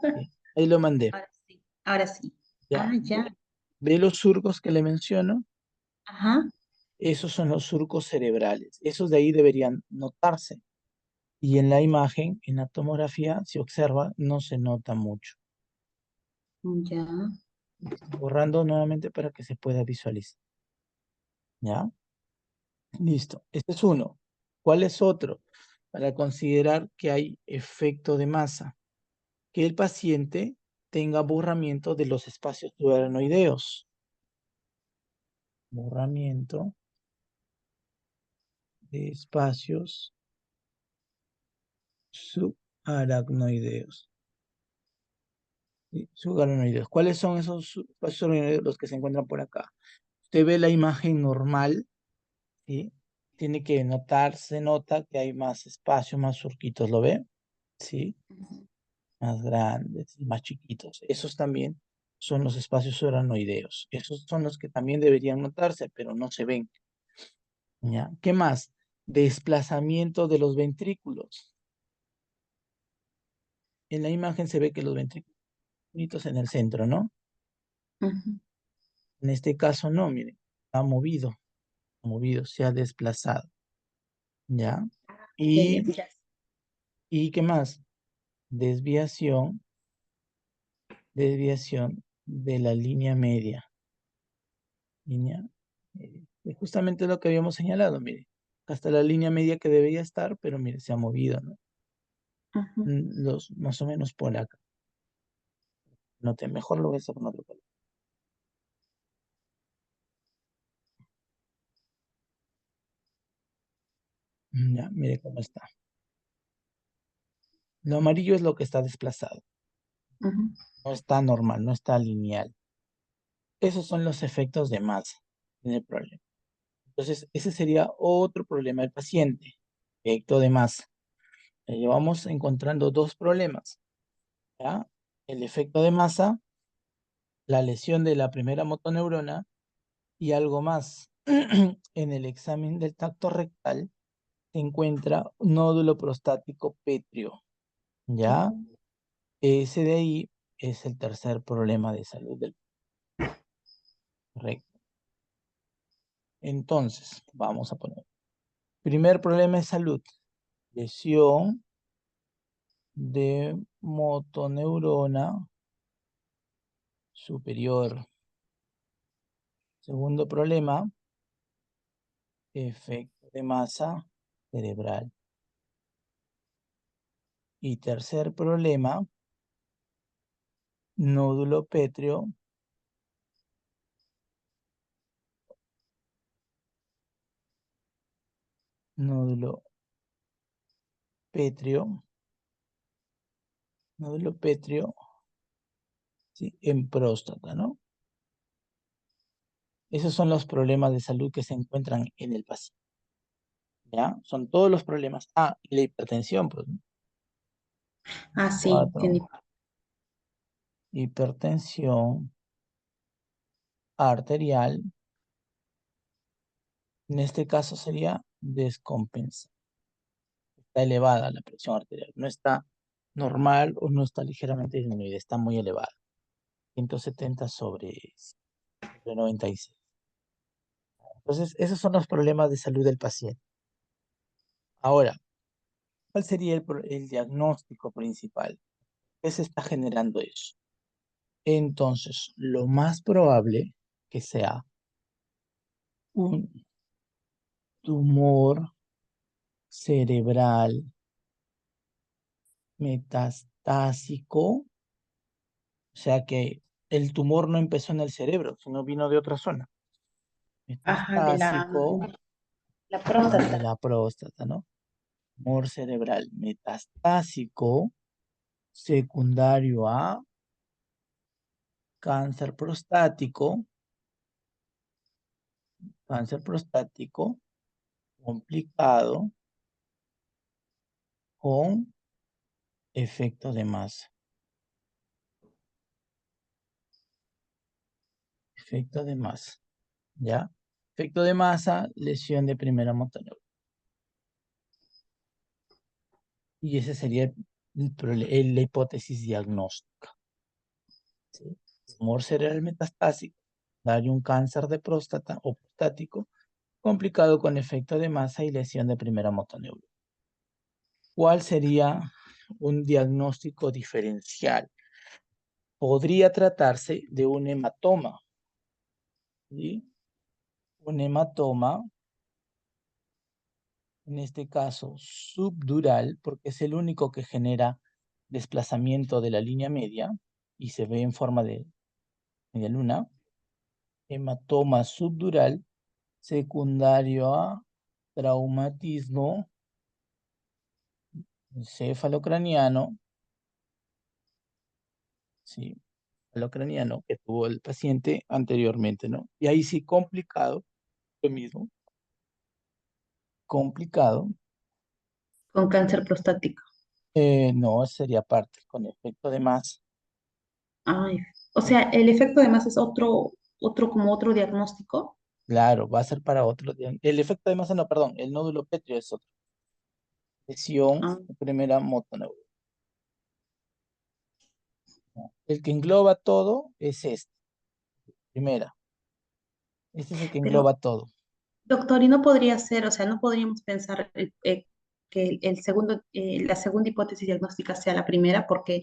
Sí. Ahí lo mandé. Ahora sí, ahora sí. Ya. Ah, ya, Ve los surcos que le menciono. ajá, Esos son los surcos cerebrales. Esos de ahí deberían notarse. Y en la imagen, en la tomografía, si observa, no se nota mucho. ya, Borrando nuevamente para que se pueda visualizar. ¿Ya? Listo. Este es uno. ¿Cuál es otro? Para considerar que hay efecto de masa. Que el paciente tenga borramiento de los espacios subaranoideos. Borramiento de espacios subaracnoideos. ¿Sí? Subaranoideos. ¿Cuáles son esos espacios subaranoideos? Los que se encuentran por acá. Usted ve la imagen normal, ¿sí? Tiene que notar, se nota que hay más espacio, más surquitos, ¿lo ve? ¿Sí? ujú, Más grandes y más chiquitos. Esos también son los espacios uranoideos. Esos son los que también deberían notarse, pero no se ven. ¿Ya? ¿Qué más? Desplazamiento de los ventrículos. En la imagen se ve que los ventrículos en el centro, ¿no? ujú. En este caso no, miren, ha movido, se ha desplazado. ¿Ya? Ya, ya, Y, ya. ¿y qué más? Desviación, desviación de la línea media. Línea, es justamente lo que habíamos señalado, mire. Hasta la línea media que debería estar, pero mire, se ha movido, ¿no? Ujú. Los, más o menos por acá. Note, mejor lo voy a hacer con otro color. Ya, mire cómo está. Lo amarillo es lo que está desplazado. Ujú. No está normal, no está lineal. Esos son los efectos de masa en el problema. Entonces, ese sería otro problema del paciente, efecto de masa. Ya llevamos encontrando dos problemas, ¿ya? El efecto de masa, la lesión de la primera motoneurona y algo más. En el examen del tacto rectal se encuentra un nódulo prostático pétreo, ¿ya? Mm. Ese de ahí es el tercer problema de salud del recto. Entonces, vamos a poner. Primer problema de salud, lesión de motoneurona superior. Segundo problema, efecto de masa cerebral. Y tercer problema, nódulo pétreo, nódulo pétreo, nódulo pétreo, sí, en próstata, ¿no? Esos son los problemas de salud que se encuentran en el paciente, ¿ya? Son todos los problemas. Ah, y la hipertensión, pues, ¿no? Ah, sí, tiene. Cuatro, hipertensión arterial. En este caso sería descompensada. Está elevada la presión arterial. No está normal o no está ligeramente disminuida, está muy elevada. 170 sobre 96. Entonces, esos son los problemas de salud del paciente. Ahora, ¿cuál sería el diagnóstico principal? ¿Qué se está generando eso? Entonces, lo más probable que sea un tumor cerebral metastásico, o sea que el tumor no empezó en el cerebro, sino vino de otra zona. Ajá, de Metastásico, la de próstata. la próstata, ¿no? Tumor cerebral metastásico secundario a cáncer prostático, cáncer prostático complicado con efecto de masa. Efecto de masa, ¿ya? Efecto de masa, lesión de primera motoneural. Y ese sería la hipótesis diagnóstica, ¿sí? Tumor cerebral metastásico, daño un cáncer de próstata o prostático complicado con efecto de masa y lesión de primera motoneural. ¿Cuál sería un diagnóstico diferencial? Podría tratarse de un hematoma, ¿sí? Un hematoma, en este caso subdural, porque es el único que genera desplazamiento de la línea media y se ve en forma de media luna. Hematoma subdural secundario a traumatismo encefalocraniano, sí, encefalocraniano que tuvo el paciente anteriormente, ¿no? Y ahí sí complicado, lo mismo, complicado. Con cáncer prostático. No, sería parte, con efecto de más. Ay, o sea, el efecto además es como otro diagnóstico. Claro, va a ser para otro. El efecto de masa, no, perdón, el nódulo pétreo es otra. Lesión, Ah, primera motoneural. El que engloba todo es este, primera. Este es el que pero, engloba todo. doctor, ¿y no podría ser, o sea, no podríamos pensar que la segunda hipótesis diagnóstica sea la primera porque,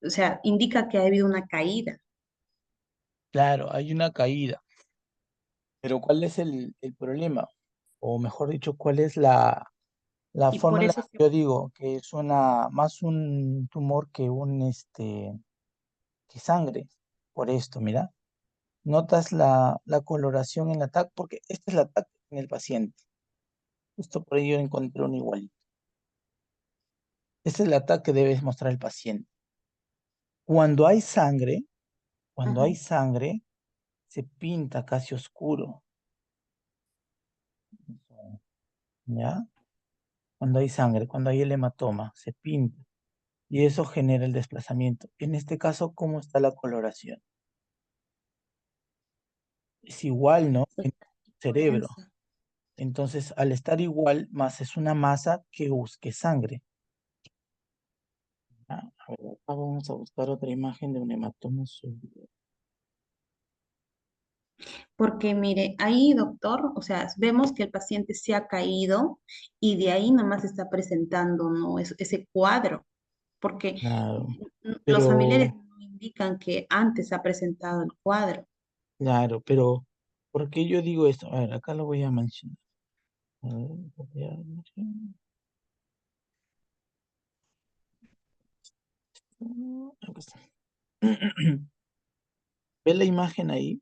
o sea, indica que ha habido una caída Claro, hay una caída, pero ¿cuál es el problema? O mejor dicho, ¿cuál es la y forma por en la eso que yo digo que es más un tumor que que sangre? Por esto, mira. Notas la coloración en la TAC, porque esta es la TAC en el paciente. Justo por ello encontré un igualito. Este es el ataque que debe mostrar el paciente. Cuando hay sangre, cuando hay Ujú. sangre, se pinta casi oscuro, ¿ya? Cuando hay sangre, cuando hay el hematoma, se pinta. Y eso genera el desplazamiento. En este caso, ¿cómo está la coloración? Es igual, ¿no? En Está el tipo cerebro. densa. Entonces, al estar igual, más es una masa que busque sangre. ¿Ya? A ver, acá vamos a buscar otra imagen de un hematoma súbito. Porque mire, ahí, doctor, o sea, vemos que el paciente se ha caído y de ahí nomás está presentando, ¿no? Ese cuadro, porque Claro, los familiares pero, no indican que antes ha presentado el cuadro. claro, pero, ¿por qué yo digo esto? A ver, acá lo voy a mencionar. A ver, copiar, acá está. Ve la imagen ahí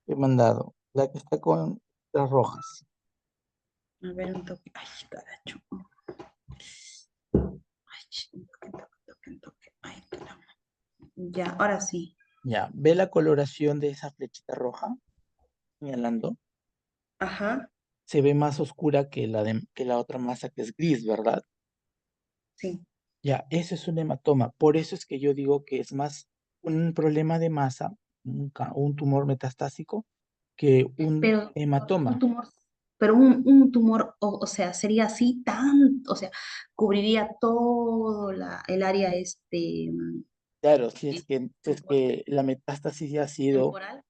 que he mandado, la que está con las rojas. A ver, un toque. Ay, caracho. Ay, un toque, un toque, un toque, un toque. Ay, caramba. Ya, ahora sí. Ya, ve la coloración de esa flechita roja, señalando. Ajá, Se ve más oscura que la otra masa que es gris, ¿verdad? sí. Ya, ese es un hematoma. Por eso es que yo digo que es más un problema de masa, un tumor metastásico, que un Pero doctor, un hematoma. tumor, pero un tumor, o sea, sería así tan, o sea, cubriría todo el área Claro, si es temporal. que la metástasis ya ha sido, Temporal.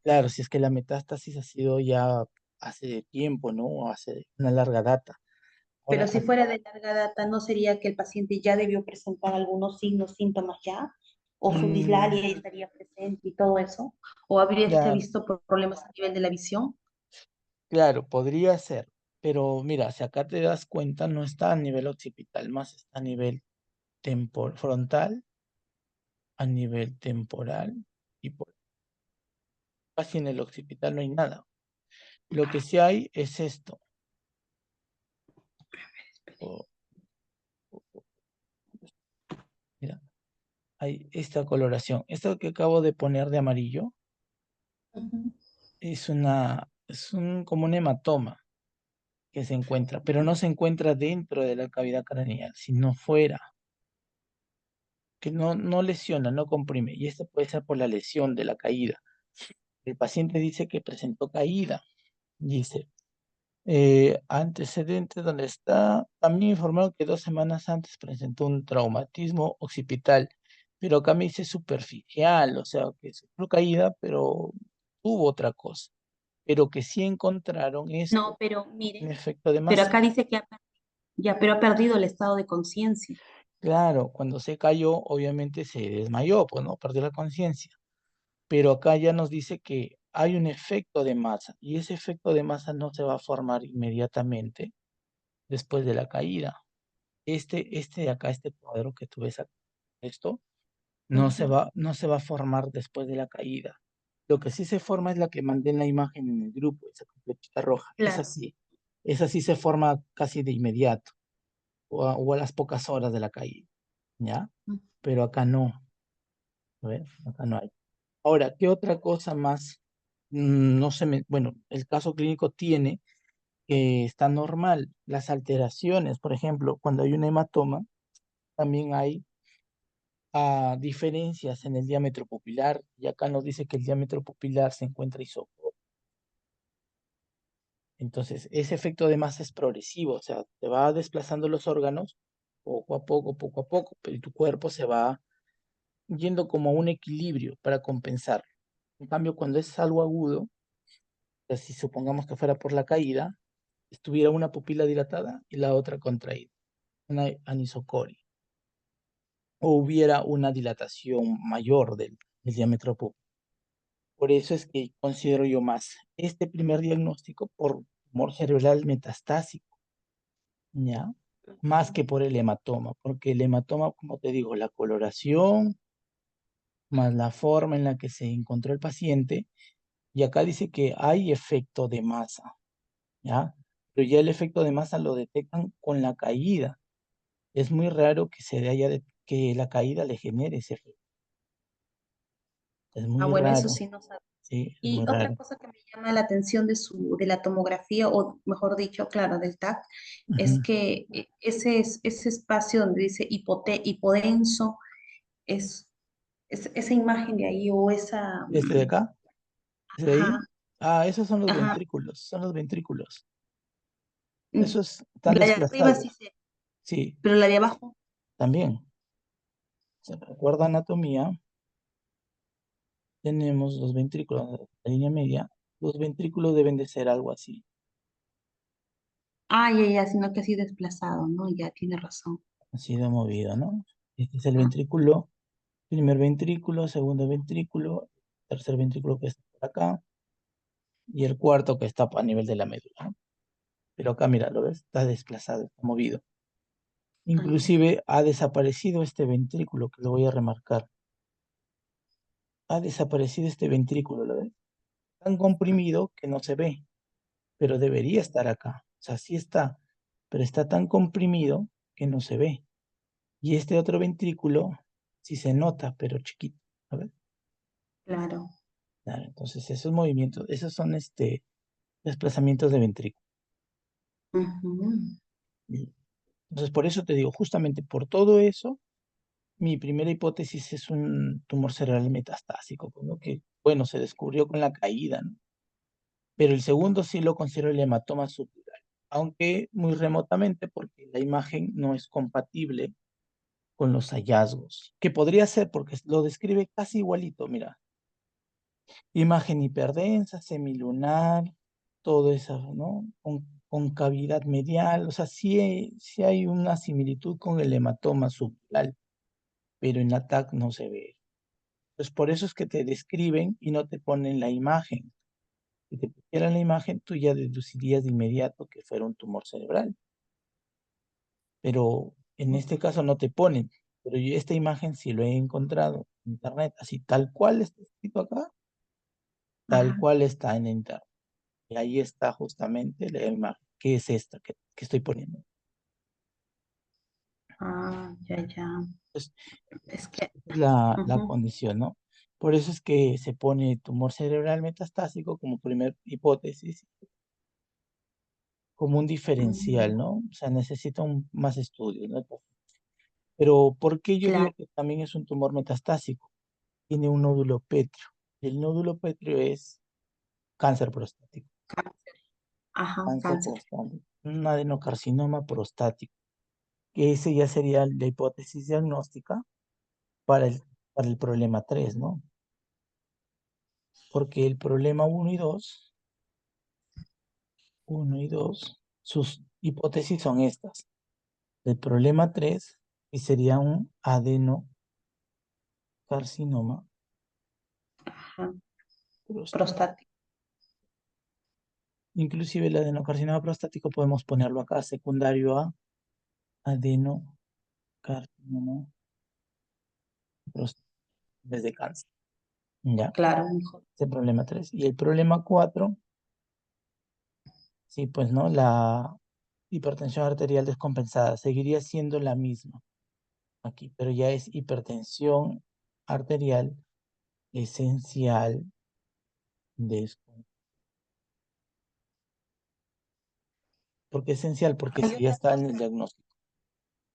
claro, si es que la metástasis ha sido ya hace tiempo, ¿no? Hace una larga data. Pero Ahora, si fuera de larga data, ¿no sería que el paciente ya debió presentar algunos signos, síntomas ya? ¿O su mm, dislalia ya estaría presente y todo eso? ¿O habría usted claro, visto problemas a nivel de la visión? claro, podría ser, pero mira, si acá te das cuenta, no está a nivel occipital, más está a nivel frontal, a nivel temporal, y casi en el occipital no hay nada. Lo que sí hay es esto. o- Mira, hay esta coloración. Esto que acabo de poner de amarillo Ujú. es como un hematoma que se encuentra, pero no se encuentra dentro de la cavidad craneal, sino fuera, que no lesiona, no comprime. Y esto puede ser por la lesión de la caída. El paciente dice que presentó caída. Dice, antecedentes donde está, también informaron que 2 semanas antes presentó un traumatismo occipital, pero acá me dice superficial, o sea, que sufrió caída, pero tuvo otra cosa, pero que sí encontraron No, esto, pero un mire, efecto de pero masa. acá dice que ya, pero ha perdido el estado de conciencia. Claro, cuando se cayó, obviamente se desmayó, pues no, perdió la conciencia, pero acá ya nos dice que hay un efecto de masa, y ese efecto de masa no se va a formar inmediatamente después de la caída. Este de acá, este cuadro que tú ves acá, esto, Ujú. no se va a formar después de la caída. Lo que sí se forma es la que mandé en la imagen en el grupo, esa completa roja. Claro. Esa sí se forma casi de inmediato, o a las pocas horas de la caída, ¿ya? Pero acá no, ¿ves? Acá no hay. Ahora, ¿qué otra cosa más? No se me, bueno, el caso clínico tiene que está normal. Las alteraciones, por ejemplo, cuando hay un hematoma, también hay diferencias en el diámetro pupilar, y acá nos dice que el diámetro pupilar se encuentra isócopo. Entonces, ese efecto de masa es progresivo, o sea, te va desplazando los órganos poco a poco, pero tu cuerpo se va yendo como a un equilibrio para compensar. En cambio, cuando es algo agudo, si supongamos que fuera por la caída, estuviera una pupila dilatada y la otra contraída, una anisocoria, o hubiera una dilatación mayor del diámetro pupilar. Por eso es que considero yo más este primer diagnóstico por tumor cerebral metastásico, ¿ya? Más que por el hematoma, porque el hematoma, como te digo, la coloración, más la forma en la que se encontró el paciente, y acá dice que hay efecto de masa, ¿ya? pero ya el efecto de masa lo detectan con la caída. Es muy raro que que la caída le genere ese efecto. Es Ah, muy bueno, eso raro, sí no sabía. sí, es Y muy otra raro. cosa que me llama la atención de la tomografía, o mejor dicho, claro, del TAC, es Ujú. que ese espacio donde dice hipodenso, es, esa imagen de ahí o esa, Este de acá, ese de ajá, ahí. Ah, esos ajá, son los ventrículos. mm, Esos están la de arriba sí desplazados. sé, Sí, pero la de abajo, también. Se recuerda anatomía, tenemos los ventrículos, la línea media. Los ventrículos deben de ser algo así, ah, ya, ya, sino que así desplazado, ¿no? Ya tiene razón. así de movido, ¿no? Este es el Ah, ventrículo, primer ventrículo, segundo ventrículo, tercer ventrículo que está por acá, y el cuarto que está a nivel de la médula, ¿no? Pero acá, mira, ¿lo ves? Está desplazado, está movido. ah, ya, Inclusive ha desaparecido este ventrículo, que lo voy a remarcar. Ha desaparecido este ventrículo, ¿lo ves? Tan comprimido que no se ve, pero debería estar acá. O sea, sí está, pero está tan comprimido que no se ve. Y este otro ventrículo sí se nota, pero chiquito. A ver. claro. Claro, entonces esos movimientos, esos son desplazamientos de ventrículo. Ujú. Y entonces, por eso te digo, justamente por todo eso, mi primera hipótesis es un tumor cerebral metastásico, pues, ¿no? Que, bueno, se descubrió con la caída, ¿no? Pero el segundo sí lo considero el hematoma subdural, aunque muy remotamente porque la imagen no es compatible con los hallazgos, que podría ser porque lo describe casi igualito, mira, imagen hiperdensa, semilunar, todo eso, ¿no? Con cavidad medial, o sea, sí hay una similitud con el hematoma subdural, pero en ATAC no se ve. Pues por eso es que te describen y no te ponen la imagen. Si te pusieran la imagen, tú ya deducirías de inmediato que fuera un tumor cerebral, pero en este caso no te ponen. Pero yo esta imagen sí lo he encontrado en internet, así tal cual está escrito acá, tal Ajá. cual está en internet. Y ahí está justamente la imagen, que es esta que estoy poniendo. Ah, ya, ya. Entonces, Es que, esa es la ujú, condición, ¿no? Por eso es que se pone tumor cerebral metastásico como primer hipótesis, como un diferencial, mm, ¿no? O sea, necesita más estudios, ¿no? Pero ¿por qué yo digo claro, que también es un tumor metastásico? Tiene un nódulo pétreo. El nódulo pétreo es cáncer prostático, cáncer. Ajá, cáncer cáncer. prostático, un adenocarcinoma prostático, que ese ya sería la hipótesis diagnóstica para para el problema 3, ¿no? Porque el problema uno y 2, sus hipótesis son estas. El problema 3 y sería un adenocarcinoma Ajá, prostático. prostático. Inclusive el adenocarcinoma prostático podemos ponerlo acá, secundario a adenocarcinoma prostático, en vez de cáncer. ¿Ya? Claro, mejor. Ese problema 3. Y el problema 4, sí, pues no, la hipertensión arterial descompensada seguiría siendo la misma aquí, pero ya es hipertensión arterial esencial descompensada. ¿Por qué esencial? Porque Hay si ya otra está en el cosa. diagnóstico.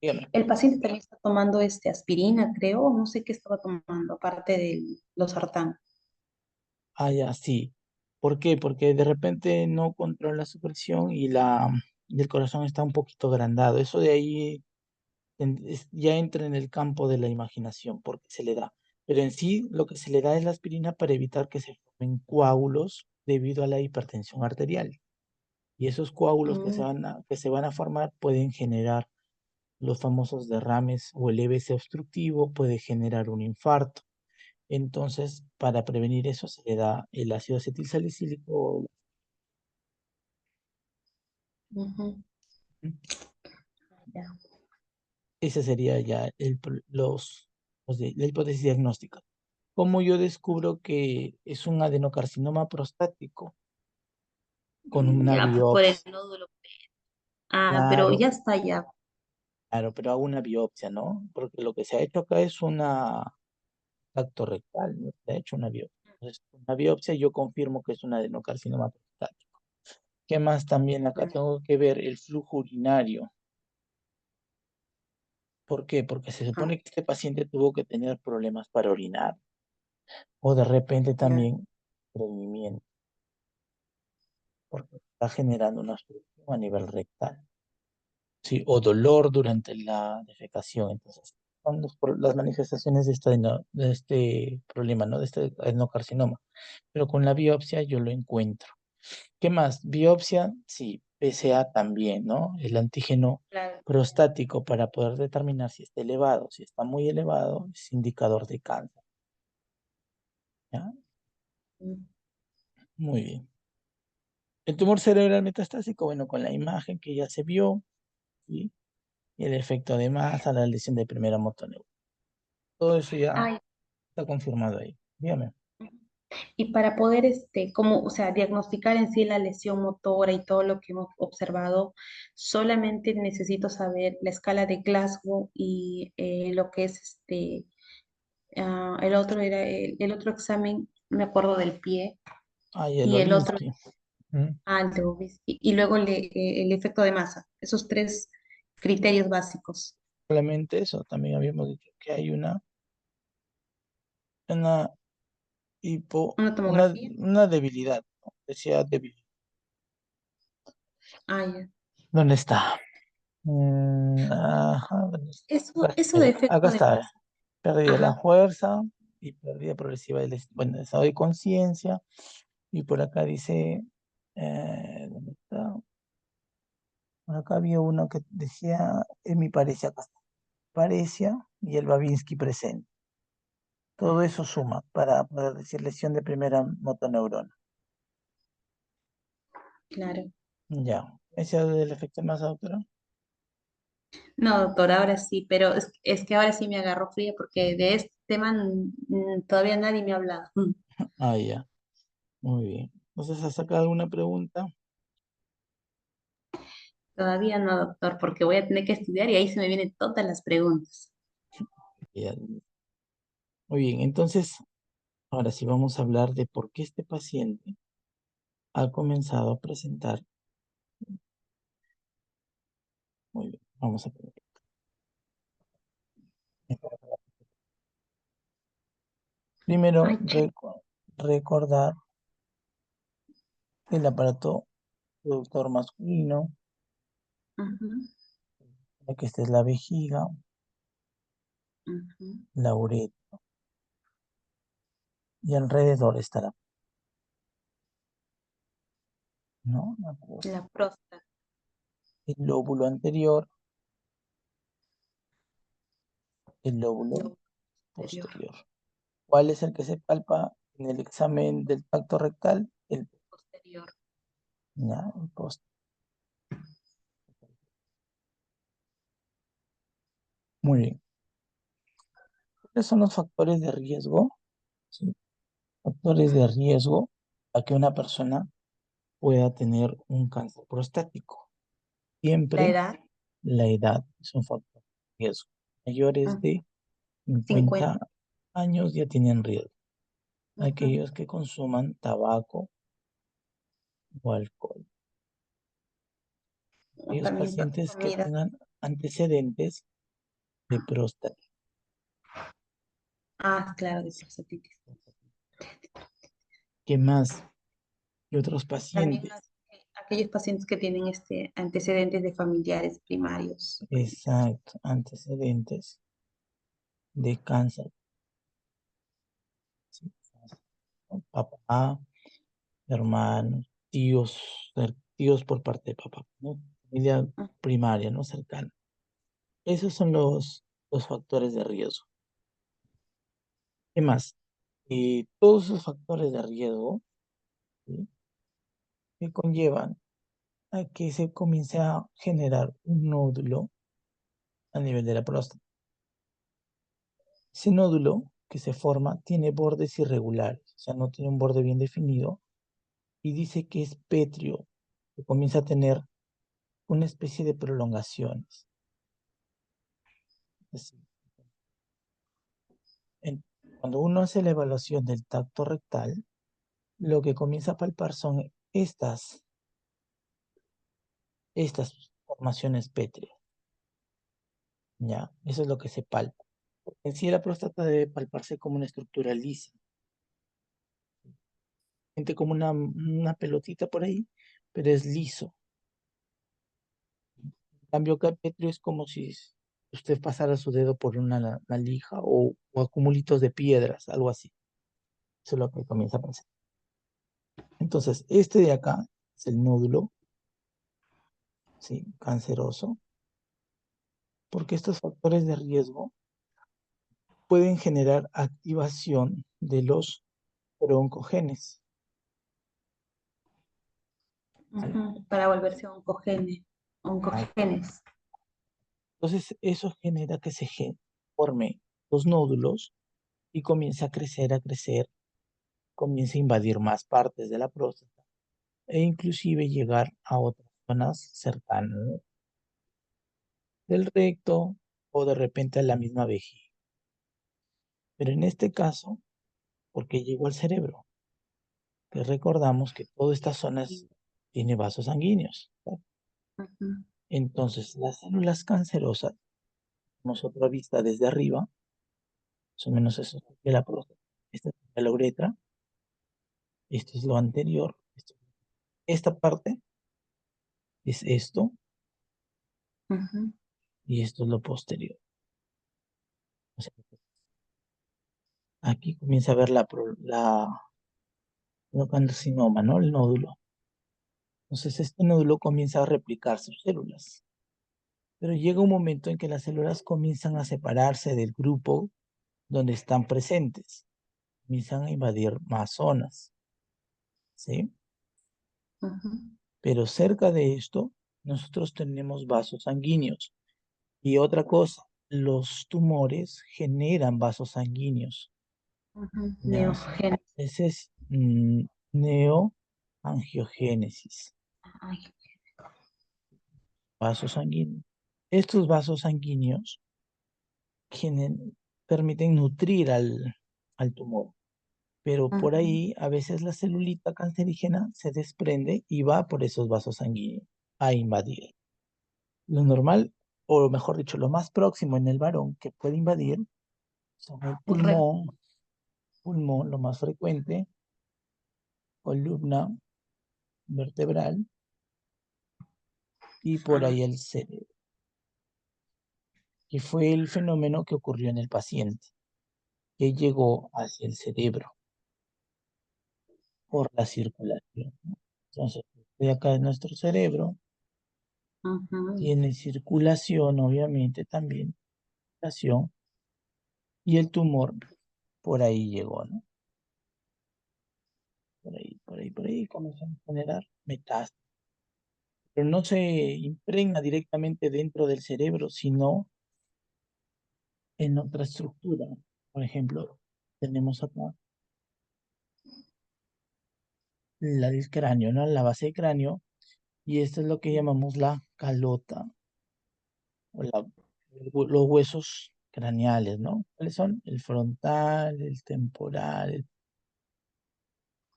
Dígame. El paciente también está tomando aspirina, creo, no sé qué estaba tomando, aparte de los sartán. Ah, ya, sí. ¿Por qué? Porque de repente no controla su presión y el corazón está un poquito agrandado. Eso de ahí ya entra en el campo de la imaginación porque se le da. Pero en sí lo que se le da es la aspirina para evitar que se formen coágulos debido a la hipertensión arterial. Y esos coágulos Mm, que se van a formar pueden generar los famosos derrames o el EBC obstructivo, puede generar un infarto. Entonces, para prevenir eso se le da el ácido acetilsalicílico. ujú, ya. Ese sería ya la hipótesis diagnóstica. ¿Cómo yo descubro que es un adenocarcinoma prostático? con una Ya, pues por el biopsia. nódulo. Ah, pero Claro, ya está ya. claro, pero hago una biopsia, ¿no? Porque lo que se ha hecho acá es una tacto rectal, no se ha hecho una biopsia. Entonces, una biopsia yo confirmo que es un adenocarcinoma prostático. ¿Qué más también acá Mm. tengo que ver? El flujo urinario. ¿Por qué? Porque se Ah, supone que este paciente tuvo que tener problemas para orinar o de repente ya. también estreñimiento, porque está generando una obstrucción a nivel rectal. Sí, o dolor durante la defecación. Entonces, son las manifestaciones de este problema, ¿no? De este adenocarcinoma. Pero con la biopsia yo lo encuentro. ¿Qué más? Biopsia, sí, PSA también, ¿no? El antígeno Claro. prostático para poder determinar si está elevado. Si está muy elevado, es indicador de cáncer. ¿Ya? Mm. Muy bien. El tumor cerebral metastásico, bueno, con la imagen que ya se vio, ¿sí? Y el efecto de masa, la lesión de primera motoneuron. Todo eso ya Ay, está confirmado ahí. Dígame. y para poder, como, o sea, diagnosticar en sí la lesión motora y todo lo que hemos observado, solamente necesito saber la escala de Glasgow y lo que es el otro era el otro examen, me acuerdo del pie, Ay, el y el otro, Olinsky. ¿Mm? el de Obisky, y luego el efecto de masa, esos tres criterios básicos. Solamente eso, también habíamos dicho que hay una Una tomografía. una debilidad, ¿no? Decía débil. Ah, ya. ¿Dónde está? Ajá, ¿dónde está? Eso de Acá efecto de está. masa. Pérdida de la Ajá. fuerza y pérdida progresiva bueno, estado de conciencia. Y por acá dice, ¿dónde está? Por acá había uno que decía hemiparesia, acá está. Paresia y el Babinski presente. Todo eso suma para poder decir lesión de primera motoneurona. Claro. Ya. ¿Ese es el efecto más doctora? No, doctor, ahora sí, pero es que ahora sí me agarró fría porque de este tema todavía nadie me ha hablado. Ah, ya. Muy bien. Entonces, ¿has sacado alguna pregunta? Todavía no, doctor, porque voy a tener que estudiar y ahí se me vienen todas las preguntas. Ya. Muy bien. Entonces, ahora sí vamos a hablar de por qué este paciente ha comenzado a presentar. Muy bien. Vamos a ver. Primero, Ay, che. recordar el aparato productor masculino, Ujú, ya que esta es la vejiga, ujú. la uretra, y alrededor estará, ¿no? La próstata El lóbulo anterior, el lóbulo posterior, posterior. ¿Cuál es el que se palpa en el examen del tacto rectal? posterior. Ya, el posterior. Muy bien. ¿Cuáles son los factores de riesgo? Sí, factores de riesgo a que una persona pueda tener un cáncer prostático. La Siempre edad, la edad es un factor de riesgo. Mayores mm, de 50 50. años ya tienen riesgo. Ujú. Aquellos que consuman tabaco o alcohol. Aquellos También pacientes que comida. tengan antecedentes de próstata. Ah, claro, de prostatitis. ¿Qué más? Y otros También pacientes. aquellos pacientes que tienen antecedentes de familiares primarios. Exacto, antecedentes de cáncer. ¿Sí? Papá, hermanos, tíos, tíos por parte de papá, ¿no? Familia Mm. primaria, ¿no? Cercana. Esos son los factores de riesgo. ¿Qué más? Todos esos factores de riesgo, ¿sí? Que conllevan a que se comience a generar un nódulo a nivel de la próstata. Ese nódulo que se forma tiene bordes irregulares, o sea, no tiene un borde bien definido y dice que es pétreo que comienza a tener una especie de prolongaciones. Es decir, en- cuando uno hace la evaluación del tacto rectal, lo que comienza a palpar son estas formaciones pétreas, ¿ya? Eso es lo que se palpa. En sí, la próstata debe palparse como una estructura lisa, siente como una pelotita por ahí, pero es liso. En cambio, acá el pétreo es como si usted pasara su dedo por una lija o acumulitos de piedras, algo así. Eso es lo que comienza a pasar. Entonces, este de acá es el nódulo, ¿sí? Canceroso, porque estos factores de riesgo pueden generar activación de los broncogenes, ¿sí? Para volverse Ah, oncogenes. entonces, eso genera que forme los nódulos y comienza a crecer, comienza a invadir más partes de la próstata e inclusive llegar a otras zonas cercanas, ¿no? Del recto o de repente a la misma vejiga. Pero en este caso, porque llegó al cerebro, que recordamos que todas estas zonas tiene vasos sanguíneos, ¿no? Ujú, Entonces, las células cancerosas, nosotros vista desde arriba, más o menos eso es la próstata. Esta es la uretra, esto es lo anterior, esta parte es esto ujú, y esto es lo posterior. O sea, aquí comienza a ver la carcinoma, ¿no? El nódulo. Entonces, este nódulo comienza a replicar sus células. Pero llega un momento en que las células comienzan a separarse del grupo donde están presentes, comienzan a invadir más zonas, ¿sí? ujú. Pero cerca de esto, nosotros tenemos vasos sanguíneos. Y otra cosa, los tumores generan vasos sanguíneos, Ujú, ¿ya? neogenes. Ese es neoangiogénesis, Ay, vasos sanguíneos. Estos vasos sanguíneos permiten nutrir al tumor. Pero por ujú, ahí a veces la celulita cancerígena se desprende y va por esos vasos sanguíneos a invadir. Lo normal, o mejor dicho, lo más próximo en el varón que puede invadir son el el recto. pulmón, lo más frecuente, columna vertebral y por Ah, ahí el cerebro, que fue el fenómeno que ocurrió en el paciente, que llegó hacia el cerebro por la circulación, ¿no? Entonces, de acá en nuestro cerebro ujú, tiene circulación, obviamente también, circulación, y el tumor por ahí llegó, ¿no? Por ahí comenzó a generar metástasis. Pero no se impregna directamente dentro del cerebro, sino en otra estructura. Por ejemplo, tenemos acá el cráneo, ¿no? La base del cráneo, y esto es lo que llamamos la calota, o los huesos craneales, ¿no? ¿Cuáles son? El frontal, el temporal.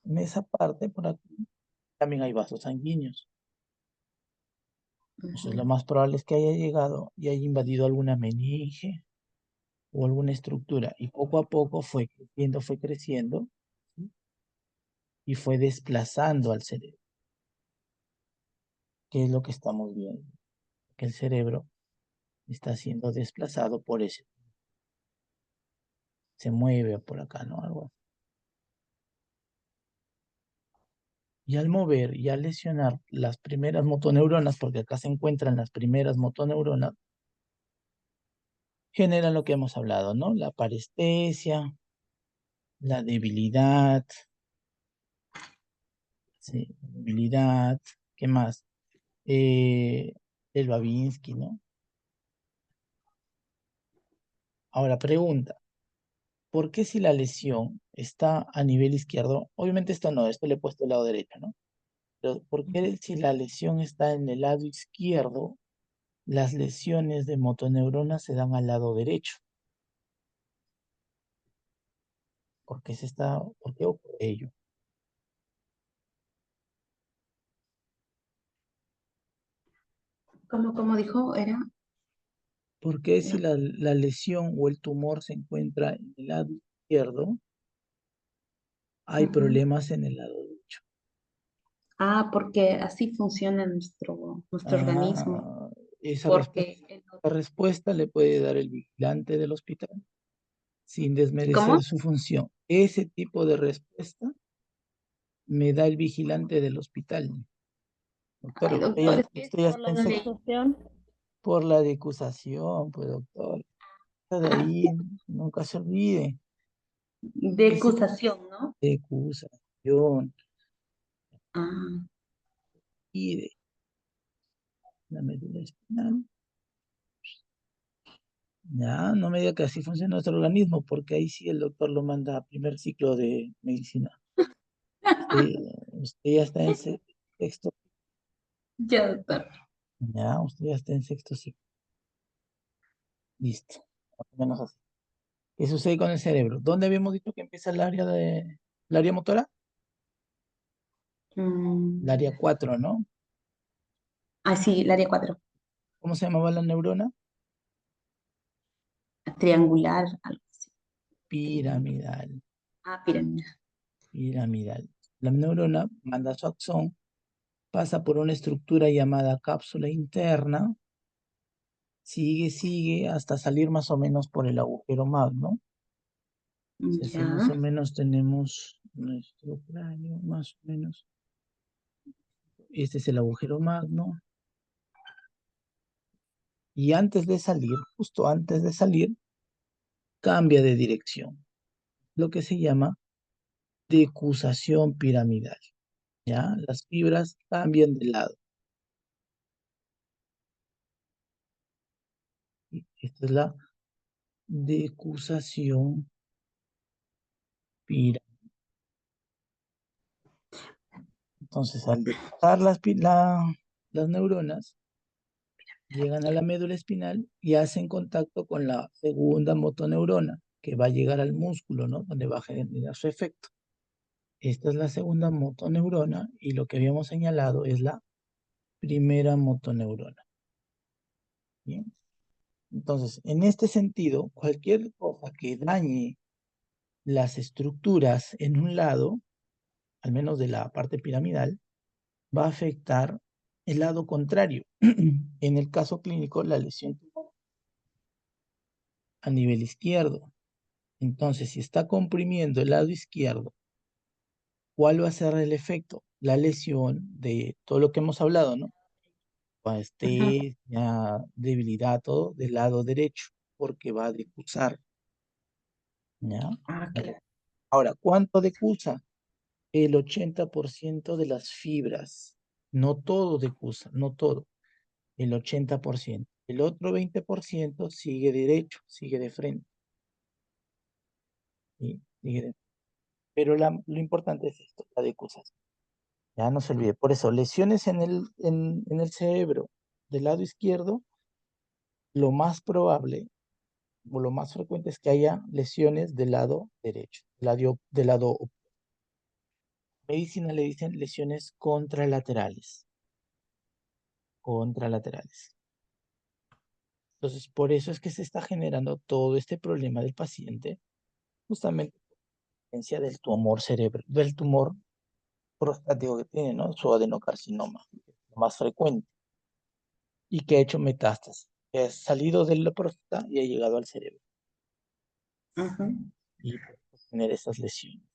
En esa parte, por aquí, también hay vasos sanguíneos. Entonces, lo ujú. más probable es que haya llegado y haya invadido alguna meninge o alguna estructura, y poco a poco fue creciendo, ¿sí? Y fue desplazando al cerebro, que es lo que estamos viendo, que el cerebro está siendo desplazado por ese, se mueve por acá, ¿no? Algo así. Y al mover y al lesionar las primeras motoneuronas, porque acá se encuentran las primeras motoneuronas, generan lo que hemos hablado, ¿no? La parestesia, la debilidad, ¿sí? Debilidad, ¿qué más? El Babinski, ¿no? Ahora pregunta, ¿por qué si la lesión está a nivel izquierdo? Obviamente esto no, esto le he puesto el lado derecho, ¿no? Pero ¿por qué si la lesión está en el lado izquierdo, las lesiones de motoneuronas se dan al lado derecho? ¿Por qué ocurre ello? Como dijo, era ¿Por qué si la- la lesión o el tumor se encuentra en el lado izquierdo, hay ujú. problemas en el lado derecho? Ah, porque así funciona nuestro organismo. Ah, esa respuesta, Porque, esa respuesta le puede dar el vigilante del hospital sin ¿cómo? desmerecer su función. Ese tipo de respuesta me da el vigilante del hospital. Doctor, Ay, doctor, es que usted es ya por está la en sexto decusación. por la decusación, pues doctor. Está de ahí, nunca se olvide. Ese Decusación, ¿no? decusación Ah, y de la médula espinal. Ya, no me diga que así funciona nuestro organismo, porque ahí sí el doctor lo manda a primer ciclo de medicina. Usted, usted ya está en sexto, ya, doctor. ya, usted ya está en sexto ciclo. Listo. Más o menos así. ¿Qué sucede con el cerebro? ¿Dónde habíamos dicho que empieza el área motora? El Mm, área 4, ¿no? ah, sí, el área 4. ¿Cómo se llamaba la neurona? Triangular, algo así. Piramidal. Ah, pirámide. Piramidal. La neurona manda su axón, pasa por una estructura llamada cápsula interna, sigue hasta salir más o menos por el agujero magno. Si así más Ya. o menos tenemos nuestro cráneo, más o menos. Este es el agujero magno. Y antes de salir, justo antes de salir, cambia de dirección, lo que se llama decusación piramidal. ¿Ya? Las fibras cambian de lado. Y esta es la decusación piramidal. Entonces, al decusar las neuronas, llegan a la médula espinal y hacen contacto con la segunda motoneurona, que va a llegar al músculo, ¿no? Donde va a generar su efecto. Esta es la segunda motoneurona y lo que habíamos señalado es la primera motoneurona. ¿Bien? Entonces, en este sentido, cualquier cosa que dañe las estructuras en un lado, al menos de la parte piramidal, va a afectar el lado contrario. En el caso clínico, la lesión a nivel izquierdo. Entonces, si está comprimiendo el lado izquierdo, ¿cuál va a ser el efecto? La lesión de todo lo que hemos hablado, ¿no? Ujú. Anestesia, debilidad, todo del lado derecho, porque va a decusar, ¿ya? Ah, claro. Ahora, ¿cuánto decusa? El 80% de las fibras. No todo decusa, no todo, el 80%. El otro 20% sigue derecho, sigue de frente. ¿Sí? Pero lo importante es esto, la decusación. Ya no se olvide. Por eso, lesiones en el cerebro del lado izquierdo, lo más probable o lo más frecuente es que haya lesiones del lado derecho, medicina le dicen lesiones contralaterales. Entonces, por eso es que se está generando todo este problema del paciente, justamente por presencia del tumor cerebro, del tumor prostático que tiene, ¿no? Su adenocarcinoma, lo más frecuente, y que ha hecho metástasis, que ha salido de la próstata y ha llegado al cerebro, Ujú. y por eso genera esas lesiones.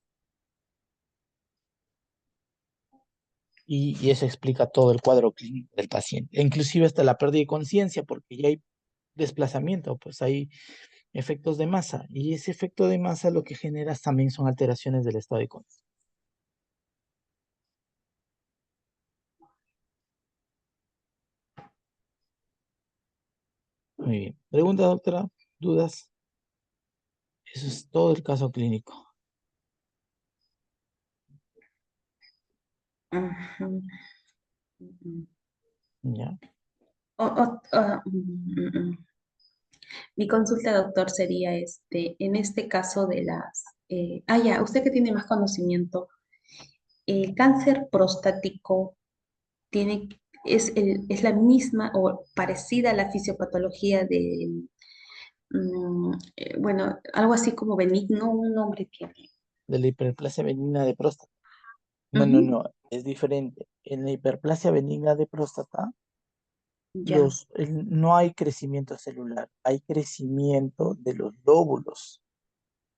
Y eso explica todo el cuadro clínico del paciente, e inclusive hasta la pérdida de conciencia, porque ya hay desplazamiento, pues hay efectos de masa, y ese efecto de masa lo que genera también son alteraciones del estado de conciencia. Muy bien. Pregunta, doctora, dudas. Eso es todo el caso clínico. Ujú, ujú. ¿Ya? Mi consulta, doctor, sería en este caso de ya, usted que tiene más conocimiento, el cáncer prostático tiene, es la misma o parecida a la fisiopatología bueno, algo así como benigno, un nombre tiene. De la hiperplasia benigna de próstata. No, no, Ujú, no, es diferente. En la hiperplasia benigna de próstata, ya. no hay crecimiento celular, hay crecimiento de los lóbulos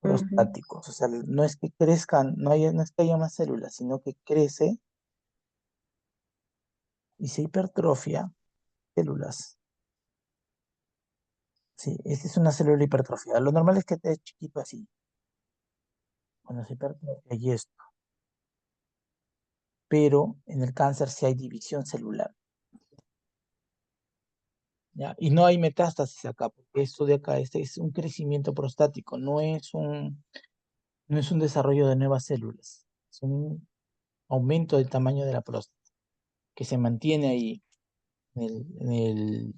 Ujú, prostáticos. O sea, no es que crezcan, no es que haya más células, sino que crece y se hipertrofia células. Sí, esta es una célula hipertrofiada. Lo normal es que esté chiquito así, cuando se hipertrofia y esto. Pero en el cáncer sí hay división celular. ¿Ya? Y no hay metástasis acá, porque esto de acá, este es un crecimiento prostático, no es un desarrollo de nuevas células, es un aumento del tamaño de la próstata, que se mantiene ahí en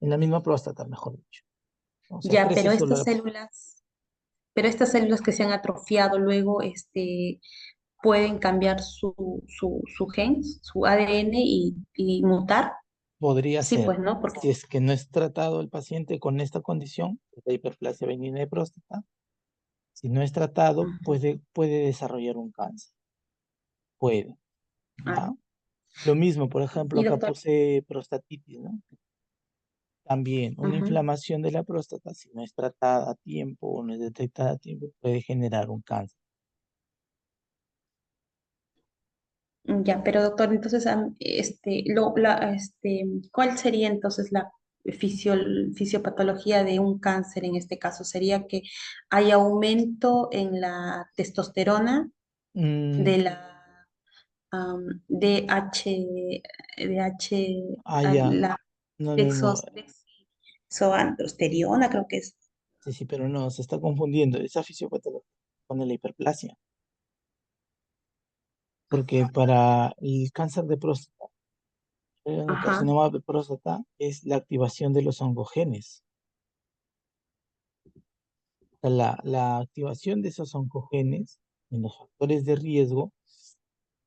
en la misma próstata, mejor dicho. O sea, ya, crece solo pero estas células que se han atrofiado luego, pueden cambiar su gen, su ADN y mutar. podría Sí, ser, pues, ¿no? Porque, si es que no es tratado el paciente con esta condición, la hiperplasia benigna de próstata, si no es tratado, ujú. puede desarrollar un cáncer, puede, Ah, ¿ya? Lo mismo, por ejemplo, y acá doctor, posee prostatitis, ¿no? También una ujú, inflamación de la próstata, si no es tratada a tiempo o no es detectada a tiempo, puede generar un cáncer. ya, pero doctor, entonces, ¿cuál sería entonces la fisio- fisiopatología de un cáncer en este caso? ¿Sería que hay aumento en la testosterona Mm, de la DH, ya. la No, no, no. dexoandrosterona, creo que es? Sí, sí, pero no, se está confundiendo. Esa fisiopatología con la hiperplasia. Porque para el cáncer de próstata, el Ajá. carcinoma de próstata es la activación de los oncogenes. O sea, la activación de esos oncogenes en los factores de riesgo,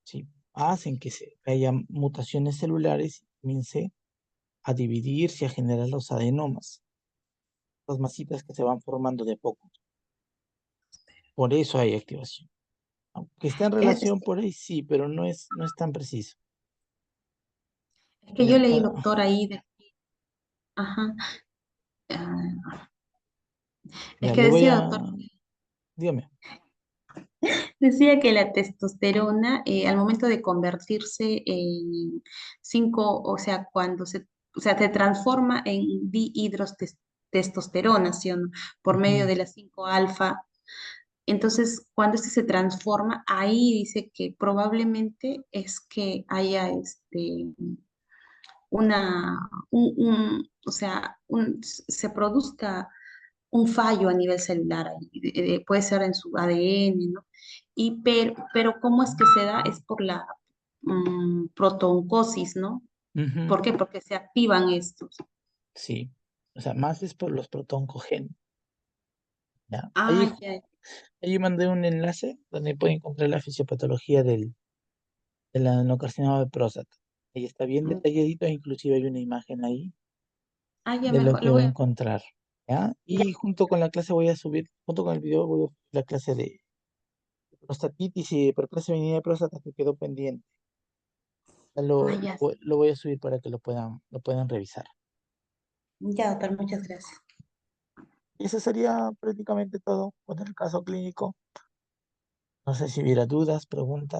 sí, hacen que haya mutaciones celulares y comience a dividirse, a generar los adenomas, las masitas que se van formando de a poco. Por eso hay activación. Aunque está en Es, es- relación por ahí, sí, pero no es tan preciso. es que yo Ya, leí, doctor, ahí ajá. Es ya, que le voy decía, a, doctor, dígame. decía que la testosterona, al momento de convertirse en 5, o sea, o sea, se transforma en dihidrotestosterona, ¿sí o no? Por medio Ujú, de la 5 alfa. Entonces, cuando se transforma, ahí dice que probablemente es que haya o sea, se produzca un fallo a nivel celular ahí, puede ser en su ADN, ¿no? Pero ¿cómo es que se da? Es por la protooncosis, ¿no? ujú, ¿Por qué? Porque se activan estos. sí, o sea, más es por los protoncogenes, ¿ya? Ah, ya. Ahí mandé un enlace donde puede encontrar la fisiopatología del adenocarcinoma de próstata. Ahí está bien mm, detalladito, e inclusive hay una imagen ahí ya de lo mejor, que lo va a voy a... encontrar, ¿ya? Ya, Y junto con la clase voy a subir, junto con el video voy a subir la clase de prostatitis y hiperplasia benigna de próstata que quedó pendiente. Ya ya. lo voy a subir para que lo puedan revisar. Ya, doctor, muchas gracias. Y eso sería prácticamente todo con el caso clínico. No sé si hubiera dudas, preguntas.